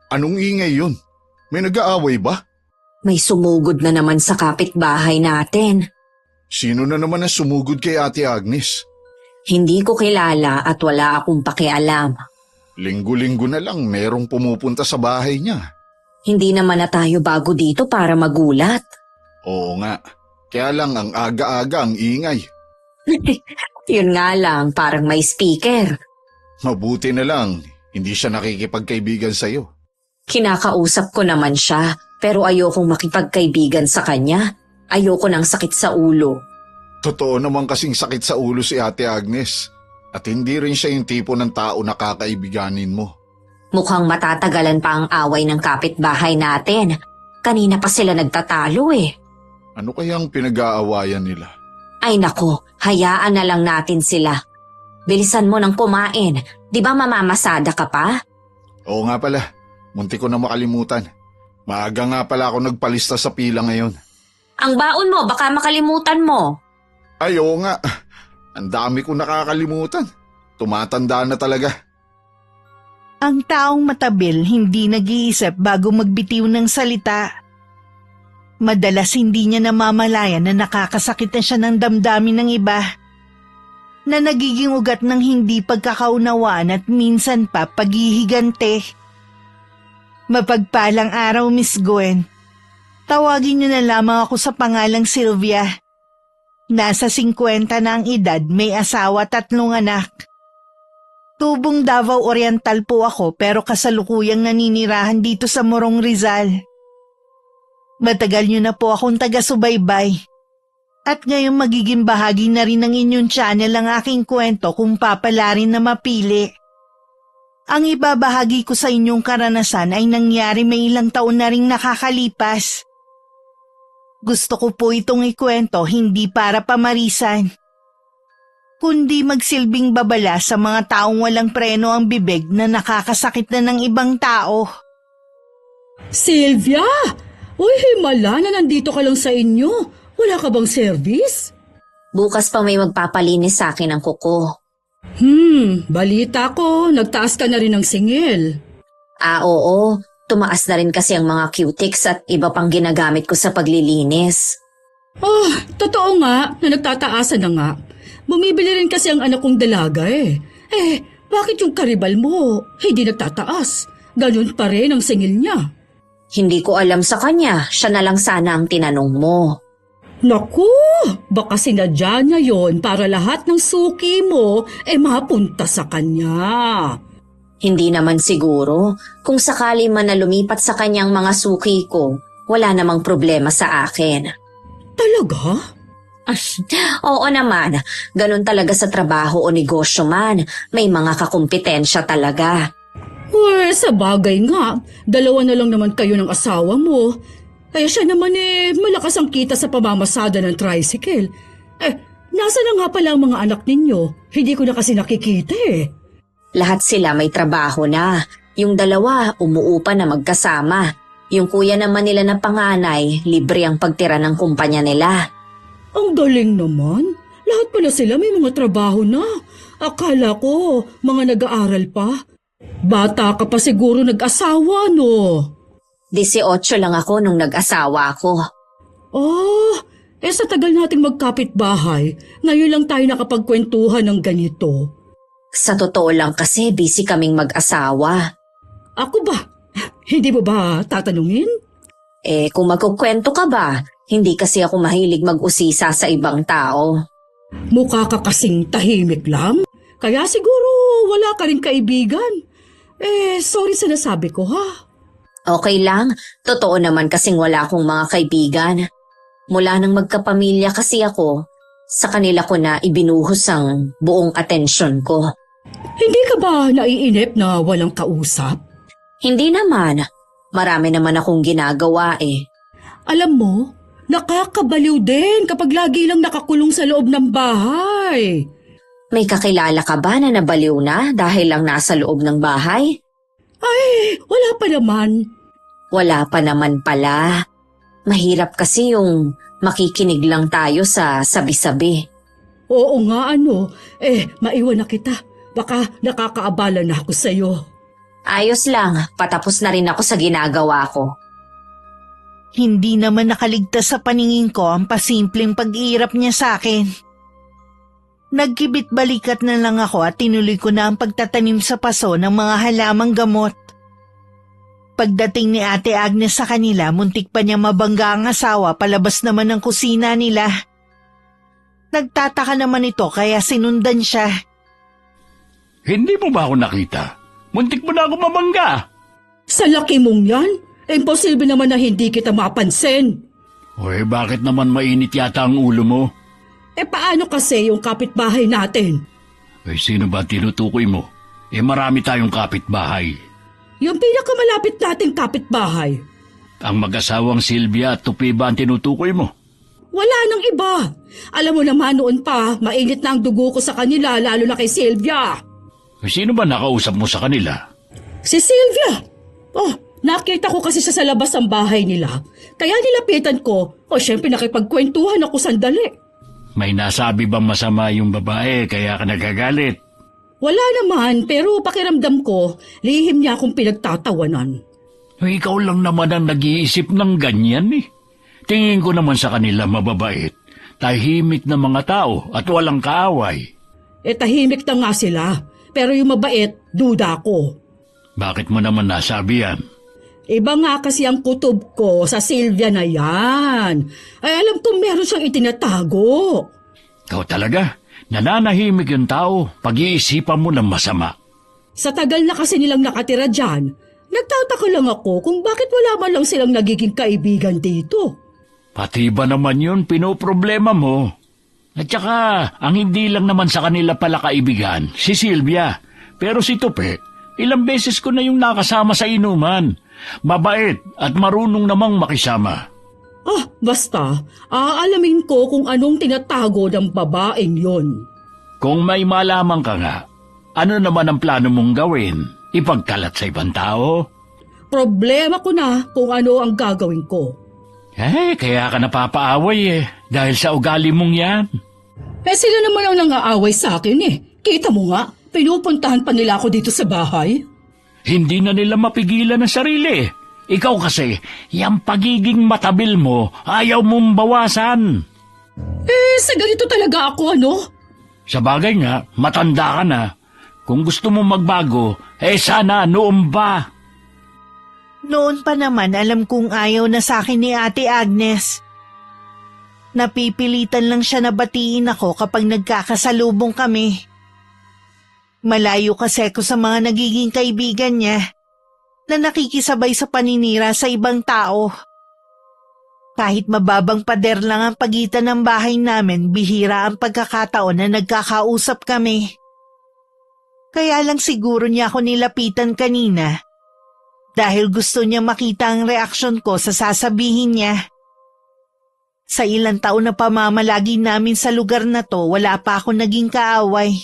Anong ingay yun? May nag-aaway ba? May sumugod na naman sa kapitbahay natin. Sino na naman ang sumugod kay Ate Agnes? Hindi ko kilala at wala akong pakialam. Linggo-linggo na lang merong pumupunta sa bahay niya. Hindi naman na tayo bago dito para magulat. Oo nga, kaya lang ang aga-aga ang ingay. Yun nga lang, parang may speaker. Mabuti na lang, hindi siya nakikipagkaibigan sa'yo. Kinakausap ko naman siya, pero ayokong makipagkaibigan sa kanya. Ayoko ng sakit sa ulo. Totoo naman kasing sakit sa ulo si Ate Agnes. At hindi rin siya yung tipo ng tao na kakaibiganin mo. Mukhang matatagalan pa ang away ng kapitbahay natin. Kanina pa sila nagtatalo eh. Ano kayang pinag-aawayan nila? Ay nako, hayaan na lang natin sila. Bilisan mo nang kumain. Di ba mamamasada ka pa? Oo nga pala. Munti ko na makalimutan. Maaga nga pala ako nagpalista sa pila ngayon. Ang baon mo, baka makalimutan mo. Ay, oo nga. Ang dami ko nakakalimutan. Tumatanda na talaga. Ang taong matabil hindi nag-iisip bago magbitiw ng salita. Madalas hindi niya namamalayan na nakakasakit na siya ng damdamin ng iba. Na nagiging ugat ng hindi pagkakaunawaan at minsan pa paghihigante. Mapagpalang araw, Miss Gwen. Tawagin niyo na lamang ako sa pangalang Sylvia. Nasa 50 na ang edad, may asawa, 3 anak. Tubong Davao Oriental po ako pero kasalukuyang naninirahan dito sa Morong Rizal. Matagal niyo na po akong taga-subaybay. At ngayon magiging bahagi na rin ng inyong channel ang aking kwento kung papalarin na mapili. Ang ibabahagi ko sa inyong karanasan ay nangyari may ilang taon na ring nakakalipas. Gusto ko po itong ikwento hindi para pamarisan, kundi magsilbing babala sa mga taong walang preno ang bibig na nakakasakit na ng ibang tao. Sylvia! Uy, himala na nandito ka lang sa inyo. Wala ka bang service? Bukas pa may magpapalinis sa akin ng kuko. Balita ko, nagtaas ka na rin ng singil. Oo. Tumaas na rin kasi ang mga cutics at iba pang ginagamit ko sa paglilinis. Oh, totoo nga na nagtataasan na nga. Bumibili rin kasi ang anak kong dalaga eh. Bakit yung karibal mo hindi nagtataas? Ganun pa rin ang singil niya. Hindi ko alam sa kanya, siya na lang sana ang tinanong mo. Naku, baka sinadya niya yon para lahat ng suki mo mapunta sa kanya. Hindi naman siguro. Kung sakali man na lumipat sa kanyang mga suki ko, wala namang problema sa akin. Talaga? Oo naman. Ganun talaga sa trabaho o negosyo man. May mga kakumpetensya talaga. Sa bagay nga. 2 na lang naman kayo ng asawa mo. Siya naman malakas ang kita sa pamamasada ng tricycle. Nasa na nga pala ang mga anak ninyo? Hindi ko na kasi nakikita eh. Lahat sila may trabaho na. Yung 2, umuupa na magkasama. Yung kuya naman nila na panganay, libre ang pagtira ng kumpanya nila. Ang galing naman. Lahat pala sila may mga trabaho na. Akala ko, mga nag-aaral pa. Bata ka pa siguro nag-asawa, no? 18 lang ako nung nag-asawa ako. Sa tagal nating magkapit-bahay, ngayon lang tayo nakapagkwentuhan ng ganito. Sa totoo lang kasi busy kaming mag-asawa. Ako ba? Hindi mo ba tatanungin? Kung magkukwento ka ba, hindi kasi ako mahilig mag-usisa sa ibang tao. Mukha ka kasing tahimik lang. Kaya siguro wala ka rin kaibigan. Sorry sa nasabi ko ha. Okay lang, totoo naman kasing wala akong mga kaibigan. Mula nang magkapamilya kasi ako, sa kanila ko na ibinuhos ang buong atensyon ko. Hindi ka ba naiinip na walang kausap? Hindi naman. Marami naman akong ginagawa eh. Alam mo, nakakabaliw din kapag lagi lang nakakulong sa loob ng bahay. May kakilala ka ba na nabaliw na dahil lang nasa loob ng bahay? Wala pa naman. Wala pa naman pala. Mahirap kasi yung makikinig lang tayo sa sabi-sabi. Oo nga maiwan na kita. Baka nakakaabala na ako sa'yo. Ayos lang, patapos na rin ako sa ginagawa ko. Hindi naman nakaligtas sa paningin ko ang pasimpleng pag-iirap niya sa akin. Nagkibit balikat na lang ako at tinuloy ko na ang pagtatanim sa paso ng mga halamang gamot. Pagdating ni Ate Agnes sa kanila, muntik pa niya mabangga ang asawa palabas naman ng kusina nila. Nagtataka naman ito kaya sinundan siya. Hindi mo ba ako nakita? Muntik mo na ako mabangga. Sa laki mong yan, imposible naman na hindi kita mapansin. Bakit naman mainit yata ang ulo mo? Paano kasi yung kapitbahay natin? Sino ba tinutukoy mo? Marami tayong kapitbahay. Yung pinakamalapit nating kapitbahay. Ang mag-asawang Sylvia at Tupi ba ang tinutukoy mo? Wala nang iba. Alam mo naman noon pa, mainit na ang dugo ko sa kanila, lalo na kay Sylvia. Sino ba nakausap mo sa kanila? Si Sylvia! Nakita ko kasi siya sa labas ng bahay nila. Kaya nilapitan ko, syempre nakipagkwentuhan ako sandali. May nasabi bang masama yung babae kaya ka nagagalit? Wala naman, pero pakiramdam ko, lihim niya akong pinagtatawanan. Ikaw lang naman ang nag-iisip ng ganyan eh. Tingin ko naman sa kanila mababait, tahimik na mga tao at walang kaaway. Tahimik na nga sila, pero yung mabait, duda ko. Bakit mo naman nasabi yan? Iba nga kasi ang kutob ko sa Sylvia na yan. Alam ko meron siyang itinatago. Ikaw talaga? Nananahimik yung tao, pag-iisipan mo ng masama. Sa tagal na kasi nilang nakatira dyan, nagtataka lang ako kung bakit wala man lang silang nagiging kaibigan dito. Pati ba naman yun pinoproblema mo? At saka, ang hindi lang naman sa kanila pala kaibigan, si Sylvia. Pero si Tupi, ilang beses ko na yung nakasama sa inuman. Mabait at marunong namang makisama. Basta, aalamin ko kung anong tinatago ng babaeng yon. Kung may malaman ka nga, ano naman ang plano mong gawin? Ipagkalat sa ibang tao? Problema ko na kung ano ang gagawin ko. Kaya ka napapaaway dahil sa ugali mong yan. Sila naman ang nangaaway sa akin Kita mo nga, pinupuntahan pa nila ako dito sa bahay. Hindi na nila mapigilan ang sarili. Ikaw kasi, yung pagiging matabil mo, ayaw mong bawasan. Sa ganito talaga ako, Sa bagay nga, matanda ka na. Kung gusto mong magbago, sana noon ba? Noon pa naman alam kong ayaw na sa akin ni Ate Agnes. Napipilitan lang siya na batiin ako kapag nagkakasalubong kami. Malayo kasi ako sa mga nagiging kaibigan niya na nakikisabay sa paninira sa ibang tao. Kahit mababang pader lang ang pagitan ng bahay namin, bihira ang pagkakataon na nagkakausap kami. Kaya lang siguro niya ako nilapitan kanina dahil gusto niya makita ang reaksyon ko sa sasabihin niya. Sa ilang taon na pamamalagi namin sa lugar na to, wala pa ako naging kaaway.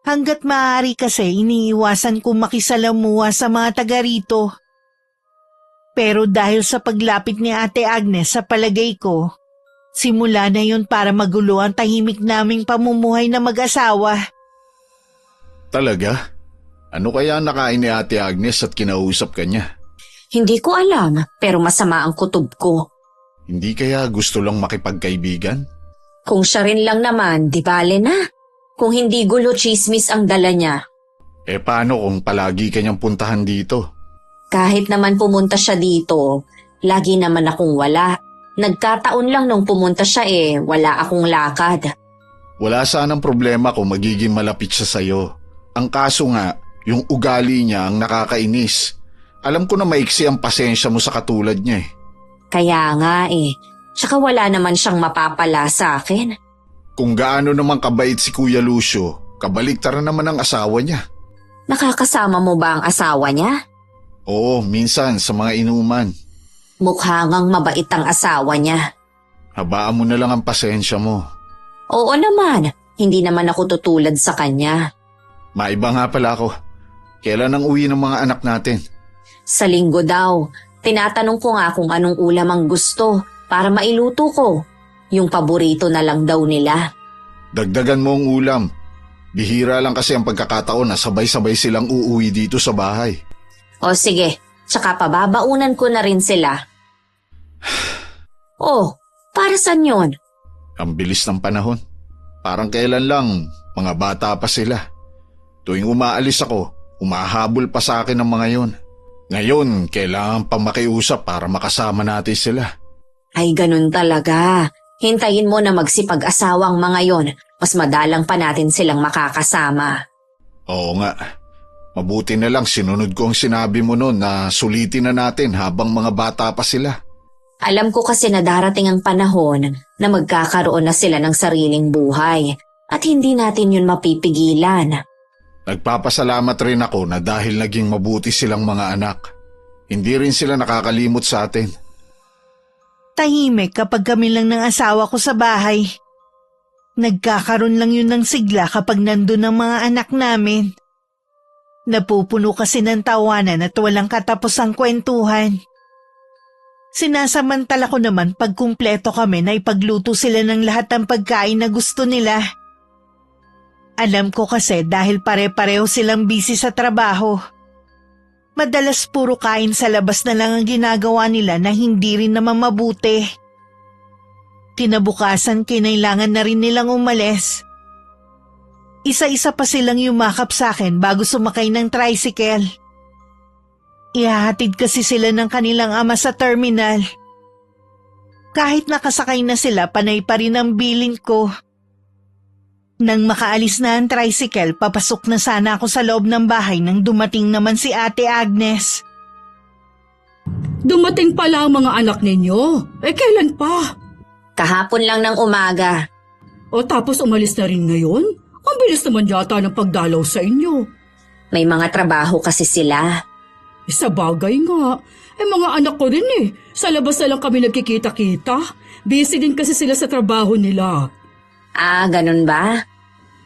Hanggat maaari kasi iniiwasan kong makisalamuha sa mga taga rito. Pero dahil sa paglapit ni Ate Agnes sa palagay ko, simula na yun para magulo ang tahimik naming pamumuhay na mag-asawa. Talaga? Ano kaya nakain ni Ate Agnes at kinausap ka niya? Hindi ko alam, pero masama ang kutob ko. Hindi kaya gusto lang makipagkaibigan? Kung siya rin lang naman, di bale na. Kung hindi gulo chismis ang dala niya. Paano kung palagi kanyang puntahan dito? Kahit naman pumunta siya dito, lagi naman akong wala. Nagkataon lang nung pumunta siya wala akong lakad. Wala sanang problema kung magiging malapit siya sa'yo. Ang kaso nga, yung ugali niya ang nakakainis. Alam ko na maiksi ang pasensya mo sa katulad niya Kaya nga Tsaka wala naman siyang mapapala sa akin. Kung gaano naman kabait si Kuya Lucio, kabaliktaran naman ang asawa niya. Nakakasama mo ba ang asawa niya? Oo, minsan sa mga inuman. Mukha ngang mabait ang asawa niya. Habaan mo na lang ang pasensya mo. Oo naman, hindi naman ako tutulad sa kanya. Maiba nga pala ako. Kailan ang uwi ng mga anak natin? Sa linggo daw, tinatanong ko nga kung anong ulam ang gusto para mailuto ko. Yung paborito na lang daw nila. Dagdagan mo ang ulam. Bihira lang kasi ang pagkakataon na sabay-sabay silang uuwi dito sa bahay. O sige, tsaka pababaunan ko na rin sila. Oh, para saan yun? Ang bilis ng panahon. Parang kailan lang, mga bata pa sila. Tuwing umaalis ako, umahabol pa sa akin ang mga yon. Ngayon, kailangan pa makiusap para makasama natin sila. Ay, ganun talaga. Hintayin mo na magsipag-asawang mga yon. Mas madalang pa natin silang makakasama. Oo nga. Mabuti na lang sinunod ko ang sinabi mo noon na sulitin na natin habang mga bata pa sila. Alam ko kasi na darating ang panahon na magkakaroon na sila ng sariling buhay at hindi natin yun mapipigilan. Nagpapasalamat rin ako na dahil naging mabuti silang mga anak. Hindi rin sila nakakalimot sa atin. Tahimik kapag kami lang ng asawa ko sa bahay. Nagkakaroon lang yun ng sigla kapag nandun ang mga anak namin. Napupuno kasi ng tawanan at walang katapusang kwentuhan. Sinasamantala ko naman pag kumpleto kami na ipagluto sila ng lahat ng pagkain na gusto nila. Alam ko kasi dahil pare-pareho silang busy sa trabaho. Madalas puro kain sa labas na lang ang ginagawa nila na hindi rin naman mabuti. Kinabukasan kinailangan na rin nilang umalis. Isa-isa pa silang yumakap sa akin bago sumakay ng tricycle. Ihahatid kasi sila ng kanilang ama sa terminal. Kahit nakasakay na sila, panay pa rin ang bilin ko. Nang makaalis na ang tricycle, papasok na sana ako sa loob ng bahay nang dumating naman si Ate Agnes. Dumating pala ang mga anak ninyo. Kailan pa? Kahapon lang ng umaga. O tapos umalis na rin ngayon? Ang bilis naman yata ng pagdalaw sa inyo. May mga trabaho kasi sila. Sa bagay nga. Mga anak ko rin Sa labas na lang kami nagkikita-kita. Busy din kasi sila sa trabaho nila. Ah, ganun ba?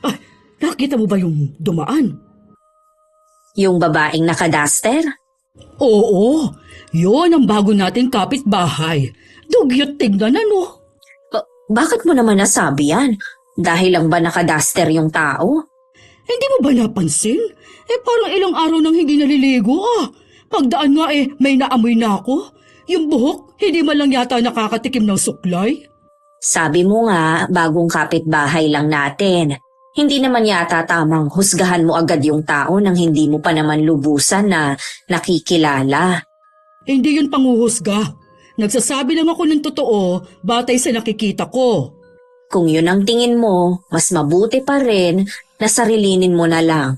Ay, nakita mo ba yung dumaan? Yung babaeng nakaduster? Oo, yun ang bago nating kapitbahay. Dugyot tignan ano. Bakit mo naman nasabi yan? Dahil lang ba nakaduster yung tao? Hindi mo ba napansin? Parang ilang araw nang hindi naliligo Pagdaan nga may naamoy na ako. Yung buhok, hindi man lang yata nakakatikim ng suklay. Sabi mo nga, bagong kapitbahay lang natin. Hindi naman yata tamang husgahan mo agad yung tao nang hindi mo pa naman lubusan na nakikilala. Hindi yun panguhusga. Nagsasabi lang ako ng totoo batay sa nakikita ko. Kung yun ang tingin mo, mas mabuti pa rin na sarilinin mo na lang.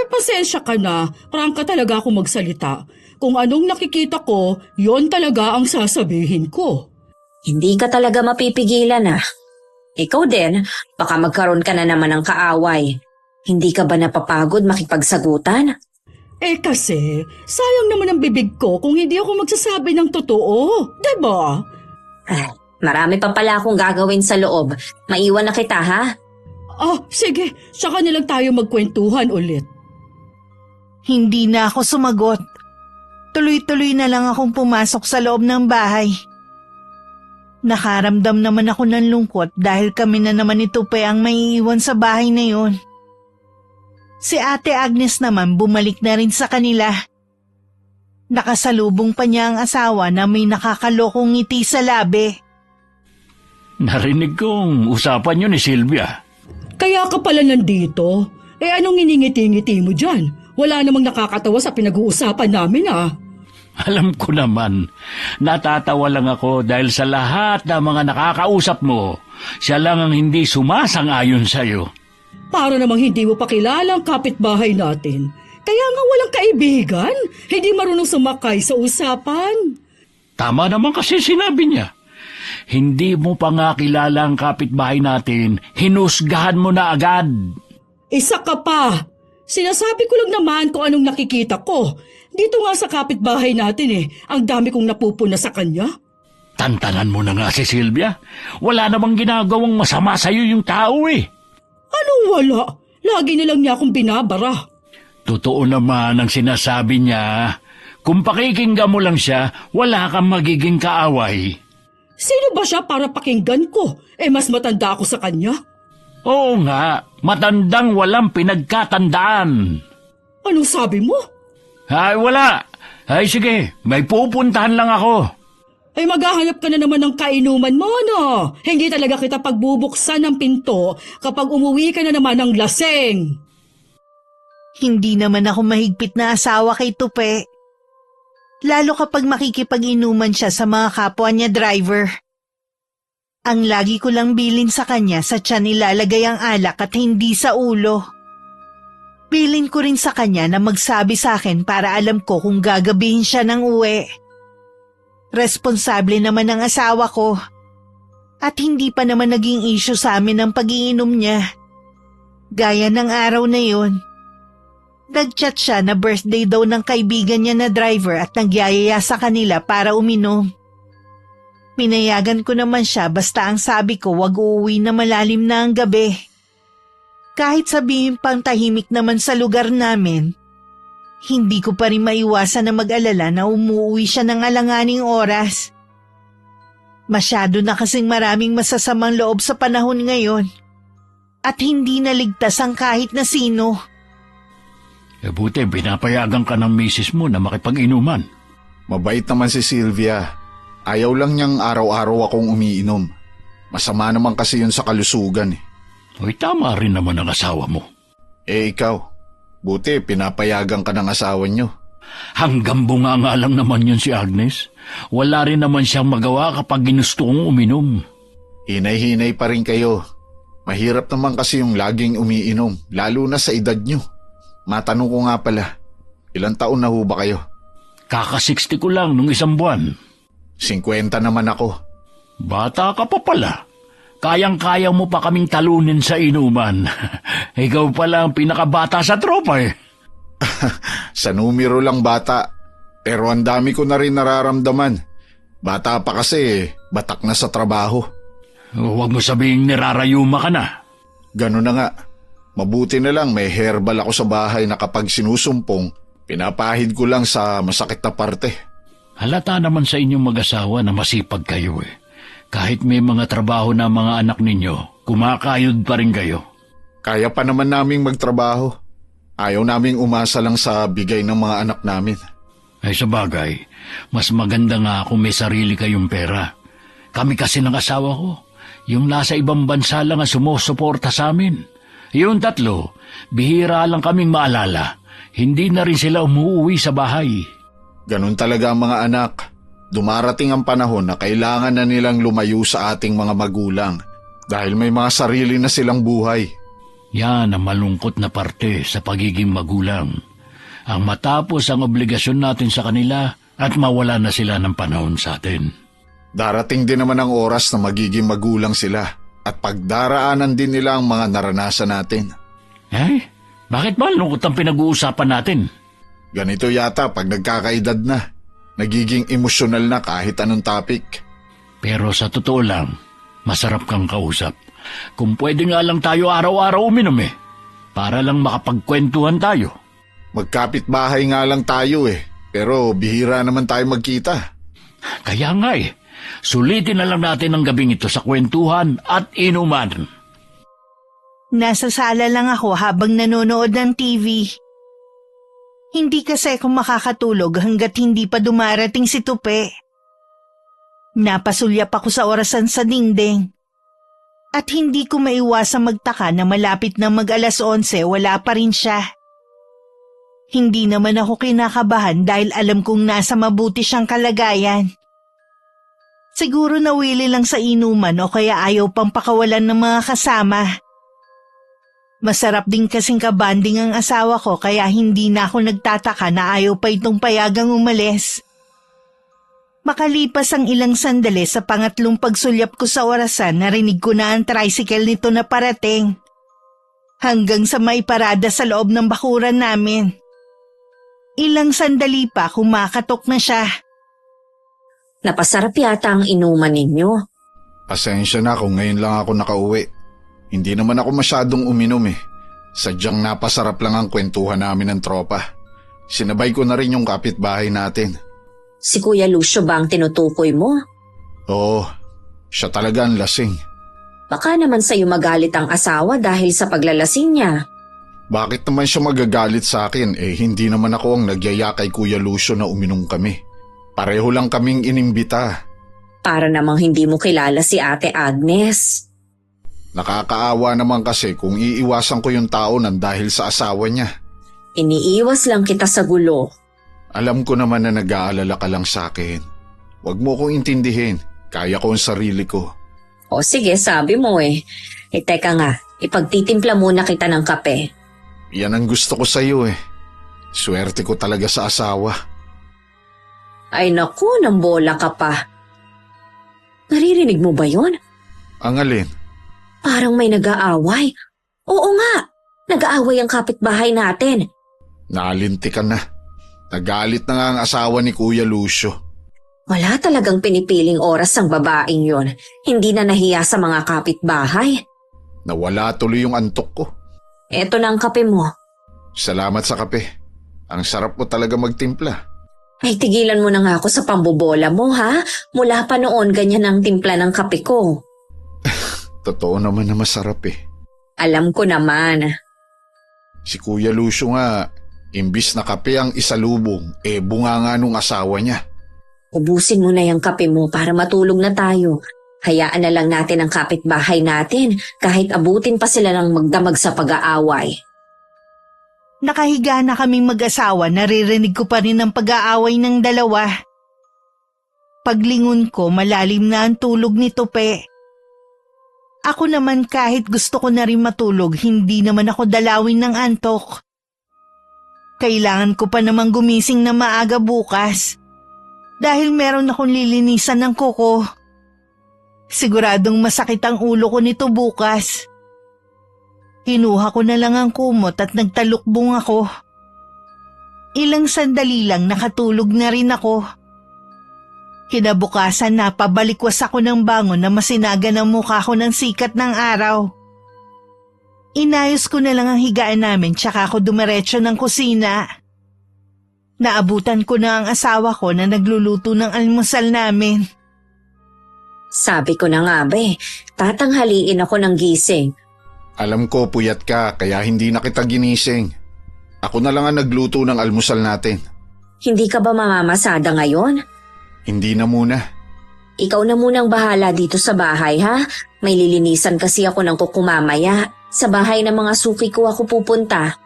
Pasensya ka na. Prangka talaga ako magsalita. Kung anong nakikita ko, yon talaga ang sasabihin ko. Hindi ka talaga mapipigilan Ikaw din, baka magkaroon ka na naman ng kaaway. Hindi ka ba napapagod makipagsagutan? Kasi, sayang naman ang bibig ko kung hindi ako magsasabi ng totoo, diba? Marami pa pala akong gagawin sa loob. Maiwan na kita, ha? Sige, saka na lang tayo magkwentuhan ulit. Hindi na ako sumagot. Tuloy-tuloy na lang akong pumasok sa loob ng bahay. Nakaramdam naman ako ng lungkot dahil kami na naman ni Tupe ang maiiwan sa bahay na yun. Si Ate Agnes naman bumalik na rin sa kanila. Nakasalubong pa niya ang asawa na may nakakalokong ngiti sa labi. Narinig kong usapan yun ni Sylvia. Kaya ka pala nandito? Anong iningiti-ngiti mo dyan? Wala namang nakakatawa sa pinag-uusapan namin Alam ko naman, natatawa lang ako dahil sa lahat ng mga nakakausap mo, siya lang ang hindi sumasang-ayon sa'yo. Para namang hindi mo pa kilala ang kapitbahay natin. Kaya nga walang kaibigan, hindi marunong sumakay sa usapan. Tama naman kasi sinabi niya. Hindi mo pa nga kilala ang kapitbahay natin, hinusgahan mo na agad. Isa ka pa. Sinasabi ko lang naman kung anong nakikita ko. Dito nga sa kapitbahay natin ang dami kong napupuna sa kanya. Tantanan mo na nga si Sylvia. Wala namang ginagawang masama sa'yo yung tao Anong wala? Lagi na lang niya akong binabara. Totoo naman ang sinasabi niya. Kung pakikinggan mo lang siya, wala kang magiging kaaway. Sino ba siya para pakinggan ko? Mas matanda ako sa kanya. Oo nga, matandang walang pinagkatandaan. Anong sabi mo? Ay, wala. Ay, sige, may pupuntahan lang ako. Ay maghahanap ka na naman ng kainuman mo, no? Hindi talaga kita pagbubuksan ng pinto kapag umuwi ka na naman ng laseng. Hindi naman ako mahigpit na asawa kay Tupe. Lalo kapag makikipag-inuman siya sa mga kapwa niya driver. Ang lagi ko lang bilin sa kanya sa tiyan ilalagay ang alak at hindi sa ulo. Bilin ko rin sa kanya na magsabi sa akin para alam ko kung gagabihin siya ng uwi. Responsable naman ang asawa ko. At hindi pa naman naging issue sa amin ang pag-iinom niya. Gaya ng araw na yun. Nag-chat siya na birthday daw ng kaibigan niya na driver at nagyayaya sa kanila para uminom. Pinayagan ko naman siya basta ang sabi ko wag uuwi na malalim na ang gabi. Kahit sabihin pang tahimik naman sa lugar namin, hindi ko pa rin maiwasan na mag-alala na umuwi siya ng alanganing oras. Masyado na kasing maraming masasamang loob sa panahon ngayon at hindi naligtas ang kahit na sino. Buti, pinapayagan ka ng misis mo na makipag-inuman. Mabait naman si Sylvia. Ayaw lang niyang araw-araw akong umiinom. Masama naman kasi yun sa kalusugan. Uy, tama rin naman ang asawa mo. Ikaw, buti pinapayagan ka ng asawa niyo. Hanggang bunga nga lang naman yun si Agnes. Wala rin naman siyang magawa kapag ginusto kong uminom. Hinay-hinay pa rin kayo. Mahirap naman kasi yung laging umiinom, lalo na sa edad niyo. Matanong ko nga pala, ilang taon na ho ba kayo? Kaka-60 ko lang nung isang buwan. 50 naman ako. Bata ka pa pala. Kayang-kaya mo pa kaming talunin sa inuman. Ikaw pala ang pinakabata sa tropa eh. Sa numero lang bata, pero ang dami ko na rin nararamdaman. Bata pa kasi, batak na sa trabaho. Huwag mo sabihing nirarayuma ka na. Ganun na nga. Mabuti na lang may herbal ako sa bahay na kapag sinusumpong, pinapahid ko lang sa masakit na parte. Halata naman sa inyong mag-asawa na masipag kayo eh. Kahit may mga trabaho na mga anak ninyo, kumakayod pa rin kayo. Kaya pa naman naming magtrabaho. Ayaw naming umasa lang sa bigay ng mga anak namin. Ay sa bagay, mas maganda nga kung may sarili kayong pera. Kami kasi ng asawa ko, yung nasa ibang bansa lang ang sumusuporta sa amin. Yung tatlo, bihira lang kaming maalala. Hindi na rin sila umuwi sa bahay. Ganun talaga ang mga anak. Dumarating ang panahon na kailangan na nilang lumayo sa ating mga magulang dahil may mga sarili na silang buhay. Yan ang malungkot na parte sa pagiging magulang. Ang matapos ang obligasyon natin sa kanila at mawala na sila ng panahon sa atin. Darating din naman ang oras na magiging magulang sila. At pagdaraanan din nila ang mga naranasan natin. Bakit ba lungkot ang pinag-uusapan natin? Ganito yata pag nagkakaedad na. Nagiging emosyonal na kahit anong topic. Pero sa totoo lang, masarap kang kausap. Kung pwede nga lang tayo araw-araw uminom eh. Para lang makapagkwentuhan tayo. Magkapit-bahay nga lang tayo eh. Pero bihira naman tayo magkita. Kaya nga eh. Sulitin na lang natin ang gabing ito sa kwentuhan at inuman. Nasa sala lang ako habang nanonood ng TV. Hindi kasi ako makakatulog hanggat hindi pa dumarating si Tupe. Napasulyap ako sa orasan sa dingding. At hindi ko maiwasang magtaka na malapit na mag-alas 11 wala pa rin siya. Hindi naman ako kinakabahan dahil alam kong nasa mabuti siyang kalagayan. Siguro nawili lang sa inuman o kaya ayaw pang pakawalan ng mga kasama. Masarap din kasing kabanding ang asawa ko kaya hindi na ako nagtataka na ayaw pa itong payagang umalis. Makalipas ang ilang sandali sa pangatlong pagsulyap ko sa orasan, narinig ko na ang tricycle nito na parating. Hanggang sa may parada sa loob ng bakuran namin. Ilang sandali pa kumakatok na siya. Napasarap yata ang inuman ninyo. Pasensya na kung ngayon lang ako nakauwi. Hindi naman ako masyadong uminom eh. Sadyang napasarap lang ang kwentuhan namin ng tropa. Sinabay ko na rin yung kapitbahay natin. Si Kuya Lucio ba ang tinutukoy mo? Oo, siya talaga ang lasing. Baka naman sa'yo magalit ang asawa dahil sa paglalasing niya. Bakit naman siya magagalit sa akin? Hindi naman ako ang nagyaya kay Kuya Lucio na uminom kami. Pareho lang kaming inimbita. Para namang hindi mo kilala si Ate Agnes. Nakakaawa naman kasi kung iiwasan ko yung tao nang dahil sa asawa niya. Iniiwas lang kita sa gulo. Alam ko naman na nag-aalala ka lang sa akin. Huwag mo kong intindihin. Kaya ko ang sarili ko. O sige, sabi mo eh. Teka nga, ipagtitimpla muna kita ng kape. Yan ang gusto ko sa'yo eh. Swerte ko talaga sa asawa. Ay naku, nang bola ka pa. Naririnig mo ba yon? Ang alin? Parang may nag-aaway. Oo nga, nag-aaway ang kapitbahay natin. Nalinti ka na. Nagalit na nga ang asawa ni Kuya Lucio. Wala talagang pinipiling oras ang babaeng yon. Hindi na nahiya sa mga kapitbahay. Nawala tuloy yung antok ko. Eto na ang kape mo. Salamat sa kape. Ang sarap mo talaga magtimpla. Ay, tigilan mo na nga ako sa pambobola mo, ha? Mula pa noon, ganyan ang timpla ng kape ko. Totoo naman na masarap eh. Alam ko naman. Si Kuya Lucio nga, imbis na kape ang isalubong, bunga nga nung asawa niya. Ubusin mo na yung kape mo para matulog na tayo. Hayaan na lang natin ang kapitbahay natin kahit abutin pa sila ng magdamag sa pag-aaway. Nakahiga na kaming mag-asawa, naririnig ko pa rin ang pag-aaway ng dalawa. Paglingon ko, malalim na ang tulog ni Tope. Ako naman kahit gusto ko na rin matulog, hindi naman ako dalawin ng antok. Kailangan ko pa namang gumising na maaga bukas. Dahil meron akong lilinisan ng kuko. Siguradong masakit ang ulo ko nito bukas. Kinuha ko na lang ang kumot at nagtalukbong ako. Ilang sandali lang nakatulog na rin ako. Kinabukasan napabalikwas ako ng bangon na masinaga ng mukha ko ng sikat ng araw. Inayos ko na lang ang higaan namin tsaka ako dumiretso ng kusina. Naabutan ko na ang asawa ko na nagluluto ng almusal namin. Sabi ko na nga ba tatanghaliin ako ng gising. Alam ko puyat ka kaya hindi na kita ginising. Ako na lang ang nagluto ng almusal natin. Hindi ka ba mamamasada ngayon? Hindi na muna. Ikaw na munang bahala dito sa bahay, ha? May lilinisan kasi ako ng kukumamaya. Sa bahay ng mga suki ko ako pupunta.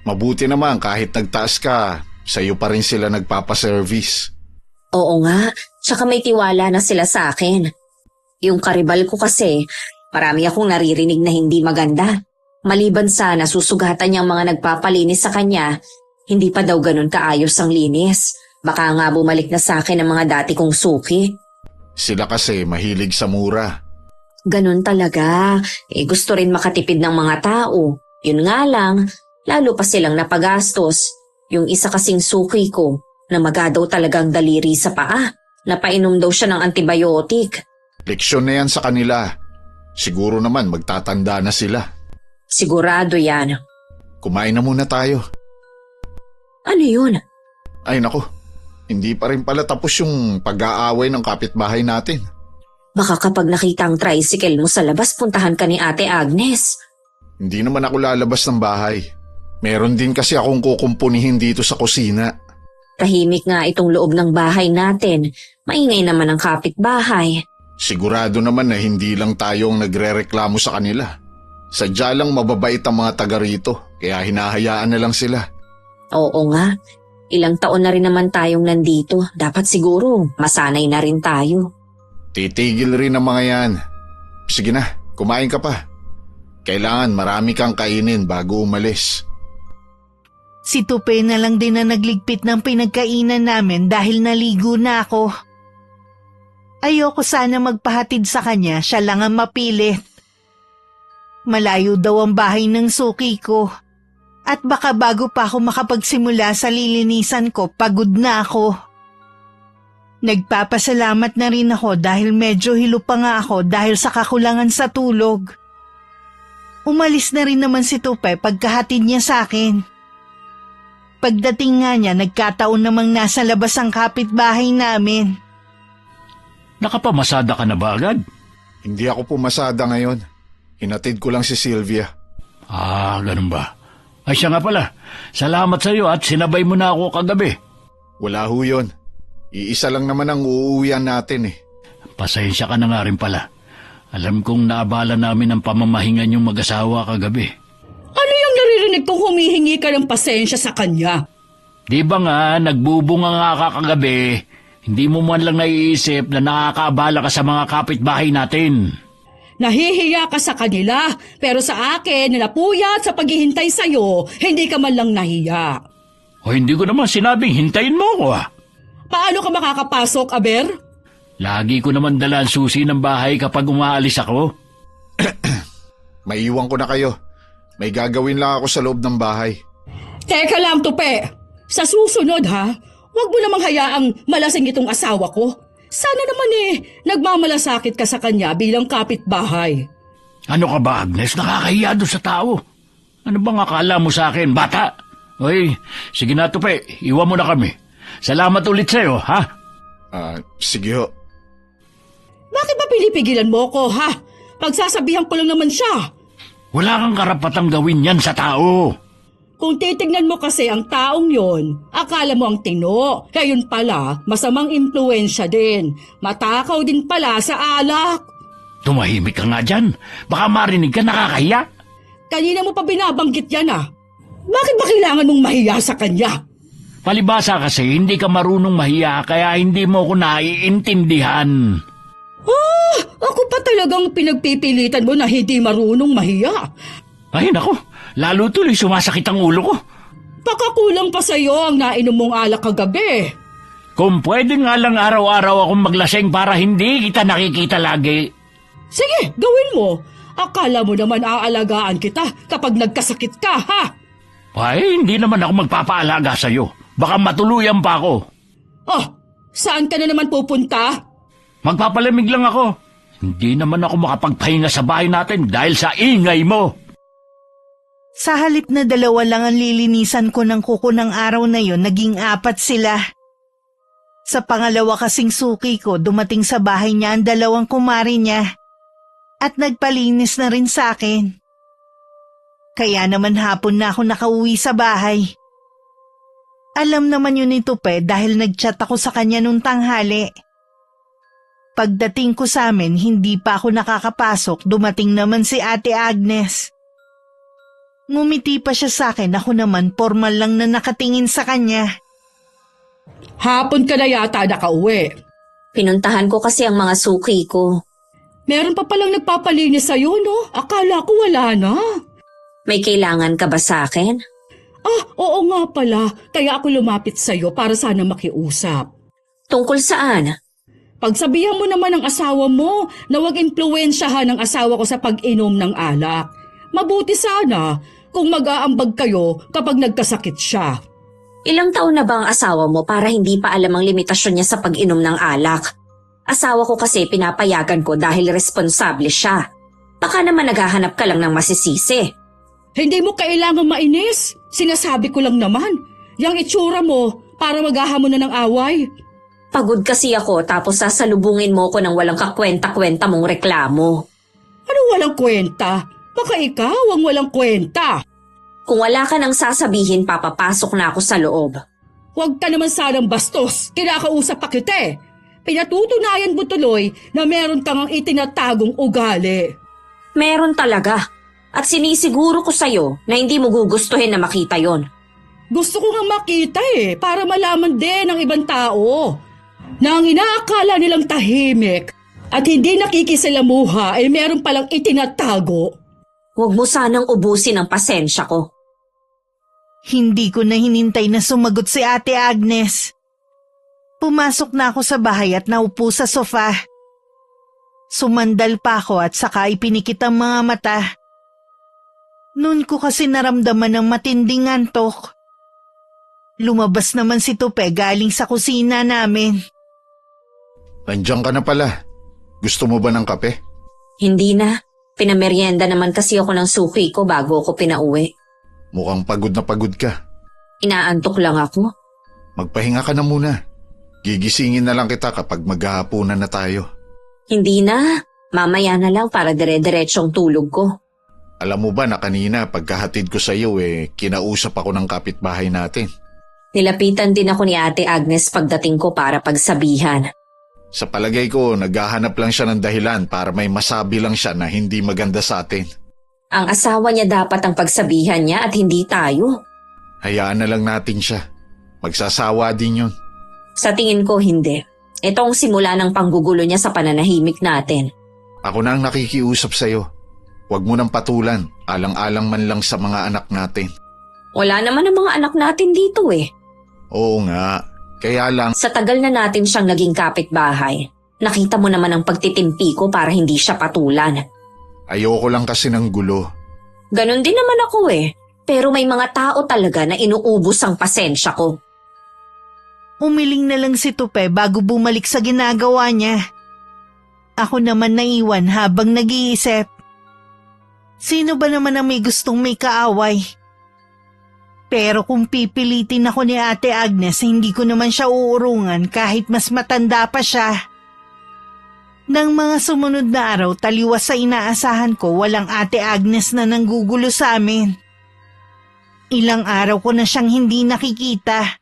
Mabuti naman kahit nagtaas ka, sa'yo pa rin sila nagpapaservice. Oo nga, tsaka may tiwala na sila sa akin. Yung karibal ko kasi, marami akong naririnig na hindi maganda. Maliban sa nasusugatan niyang mga nagpapalinis sa kanya, hindi pa daw ganun kaayos ang linis. Baka nga bumalik na sa akin ang mga dati kong suki. Sila kasi mahilig sa mura. Ganun talaga. Gusto rin makatipid ng mga tao. Yun nga lang, lalo pa silang napagastos. Yung isa kasing suki ko, na magadaw talagang daliri sa paa. Napainom daw siya ng antibiotic. Leksyon na yan sa kanila. Siguro naman magtatanda na sila. Sigurado yan. Kumain na muna tayo. Ano yun? Ay nako, hindi pa rin pala tapos yung pag-aaway ng kapitbahay natin. Baka kapag nakita ang tricycle mo sa labas, puntahan ka ni Ate Agnes. Hindi naman ako lalabas ng bahay. Meron din kasi akong kukumpunihin dito sa kusina. Tahimik nga itong loob ng bahay natin. Maingay naman ang kapitbahay. Sigurado naman na hindi lang tayo ang nagrereklamo sa kanila. Sadya lang mababait ang mga taga rito, kaya hinahayaan na lang sila. Oo nga, ilang taon na rin naman tayong nandito. Dapat siguro masanay na rin tayo. Titigil rin ang mga yan. Sige na, kumain ka pa. Kailangan marami kang kainin bago umalis. Si Tupe na lang din na nagligpit ng pinagkainan namin dahil naligo na ako. Ayoko sana magpahatid sa kanya, siya lang ang mapilit. Malayo daw ang bahay ng suki ko. At baka bago pa ako makapagsimula sa lilinisan ko, pagod na ako. Nagpapasalamat na rin ako dahil medyo hilo pa nga ako dahil sa kakulangan sa tulog. Umalis na rin naman si Tupe pagkahatid niya sa akin. Pagdating nga niya, nagkataon namang nasa labas ang kapitbahay namin. Nakapamasada ka na ba agad? Hindi ako pumasada ngayon. Hinatid ko lang si Sylvia. Ah, ganun ba? Ay siya nga pala. Salamat sa iyo at sinabay mo na ako kagabi. Wala ho yun. Iisa lang naman ang uuwian natin eh. Pasensya ka na nga rin pala. Alam kong naabala namin ang pamamahingan yung mag-asawa kagabi. Ano yung naririnig kong humihingi ka ng pasensya sa kanya? Di ba nga, nagbubunga nga ka kagabi, hindi mo man lang naiisip na nakakaabala ka sa mga kapitbahay natin. Nahihiya ka sa kanila, pero sa akin, nalapuyat sa paghihintay sa'yo, hindi ka man lang nahiya. O hindi ko naman sinabing hintayin mo ako ah. Paano ka makakapasok, Aber? Lagi ko naman dala ang susi ng bahay kapag umaalis ako. Maiiwan ko na kayo. May gagawin lang ako sa loob ng bahay. Teka lang, Tupe. Sa susunod, ha? Huwag mo namang hayaang malasing itong asawa ko. Sana naman nagmamalasakit ka sa kanya bilang kapitbahay. Ano ka ba, Agnes? Nakakahiya doon sa tao. Ano bang akala mo sa akin, bata? Oy, sige na, Tupe. Iwan mo na kami. Salamat ulit sa'yo, ha? Sige ho. Bakit ba pinipigilan mo ko, ha? Pagsasabihan ko lang naman siya. Wala kang karapatang gawin yan sa tao. Kung titignan mo kasi ang taong yon, akala mo ang tino. Kayun pala, masamang impluensya din. Matakaw din pala sa alak. Tumahimik ka nga dyan. Baka marinig ka nakakahiya. Kanina mo pa binabanggit yan, ah. Bakit ba kailangan mong mahiya sa kanya? Palibasa kasi hindi ka marunong mahiya kaya hindi mo ko naiintindihan. Ako pa talagang pinagpipilitan mo na hindi marunong mahiya. Ay nako, lalo tuloy sumasakit ang ulo ko. Baka kulang pa sa'yo ang nainom mong alak kagabi. Kung pwede nga lang araw-araw akong maglaseng para hindi kita nakikita lagi. Sige, gawin mo. Akala mo naman aalagaan kita kapag nagkasakit ka, ha? Ay, hindi naman ako magpapaalaga sa'yo. Baka matuluyan pa ako. Oh, saan ka na naman pupunta? Magpapalamig lang ako. Hindi naman ako makapagpahinga sa bahay natin dahil sa ingay mo. Sa halip na 2 lang ang lilinisan ko ng kuko ng araw na yon, naging 4 sila. Sa pangalawa kasing suki ko, dumating sa bahay niya ang 2 kumari niya. At nagpalinis na rin sa akin. Kaya naman hapon na ako nakauwi sa bahay. Alam naman yun ni Tupe dahil nagchat ako sa kanya nung tanghali. Pagdating ko sa amin, hindi pa ako nakakapasok, dumating naman si Ate Agnes. Ngumiti pa siya sa akin, ako naman formal lang na nakatingin sa kanya. Hapon ka na yata nakauwi. Pinuntahan ko kasi ang mga suki ko. Meron pa palang nagpapalinis sa'yo, no? Akala ko wala na. May kailangan ka ba sa akin? Oo nga pala. Kaya ako lumapit sa'yo para sana makiusap. Tungkol saan? Pagsabihan mo naman ng asawa mo na huwag impluwensyahan ng asawa ko sa pag-inom ng alak. Mabuti sana kung mag-aambag kayo kapag nagkasakit siya. Ilang taon na ba ang asawa mo para hindi pa alam ang limitasyon niya sa pag-inom ng alak? Asawa ko kasi pinapayagan ko dahil responsable siya. Baka naman naghahanap ka lang ng masisisi. Hindi mo kailangang mainis. Sinasabi ko lang naman. Yang itsura mo para maghahamon na ng away. Pagod kasi ako tapos sasalubungin mo ko ng walang kakwenta-kwenta mong reklamo. Ano walang kwenta? Baka ikaw ang walang kwenta. Kung wala ka nang sasabihin, papapasok na ako sa loob. Huwag ka naman sanang bastos. Kinakausap pa kita eh. Pinatutunayan mo tuloy na meron kang itinatagong ugali. Meron talaga. At sinisiguro ko sa'yo na hindi mo gugustuhin na makita yon. Gusto ko nga makita para malaman din ng ibang tao na ang inaakala nilang tahimik at hindi nakikisalamuha ay meron palang itinatago. Huwag mo sanang ubusin ang pasensya ko. Hindi ko na hinintay na sumagot si Ate Agnes. Pumasok na ako sa bahay at naupo sa sofa. Sumandal pa ako at saka ipinikit ang mga mata. Noon ko kasi naramdaman ng matinding antok. Lumabas naman si Tupe galing sa kusina namin. Nandiyan ka na pala. Gusto mo ba ng kape? Hindi na. Pinameryenda naman kasi ako ng suki ko bago ako pinauwi. Mukhang pagod na pagod ka. Inaantok lang ako. Magpahinga ka na muna. Gigisingin na lang kita kapag maghahapunan na tayo. Hindi na. Mamaya na lang para dire-diretsong tulog ko. Alam mo ba na kanina pagkahatid ko sa iyo kinausap ako ng kapitbahay natin. Nilapitan din ako ni Ate Agnes pagdating ko para pagsabihan. Sa palagay ko, naghahanap lang siya ng dahilan para may masabi lang siya na hindi maganda sa atin. Ang asawa niya dapat ang pagsabihan niya at hindi tayo. Hayaan na lang natin siya. Magsasawa din yun. Sa tingin ko hindi. Ito ang simula ng panggugulo niya sa pananahimik natin. Ako na ang nakikiusap sa iyo. Huwag mo nang patulan, alang-alang man lang sa mga anak natin. Wala naman ang mga anak natin dito eh. Oo nga, kaya lang... Sa tagal na natin siyang naging kapitbahay, nakita mo naman ang pagtitimpi ko para hindi siya patulan. Ayoko lang kasi ng gulo. Ganon din naman ako eh. Pero may mga tao talaga na inuubos ang pasensya ko. Umiling na lang si Tupe bago bumalik sa ginagawa niya. Ako naman naiwan habang nag-iisip. Sino ba naman ang may gustong may kaaway? Pero kung pipilitin ako ni Ate Agnes, hindi ko naman siya uurungan kahit mas matanda pa siya. Nang mga sumunod na araw, taliwas sa inaasahan ko, walang Ate Agnes na nanggugulo sa amin. Ilang araw ko na siyang hindi nakikita.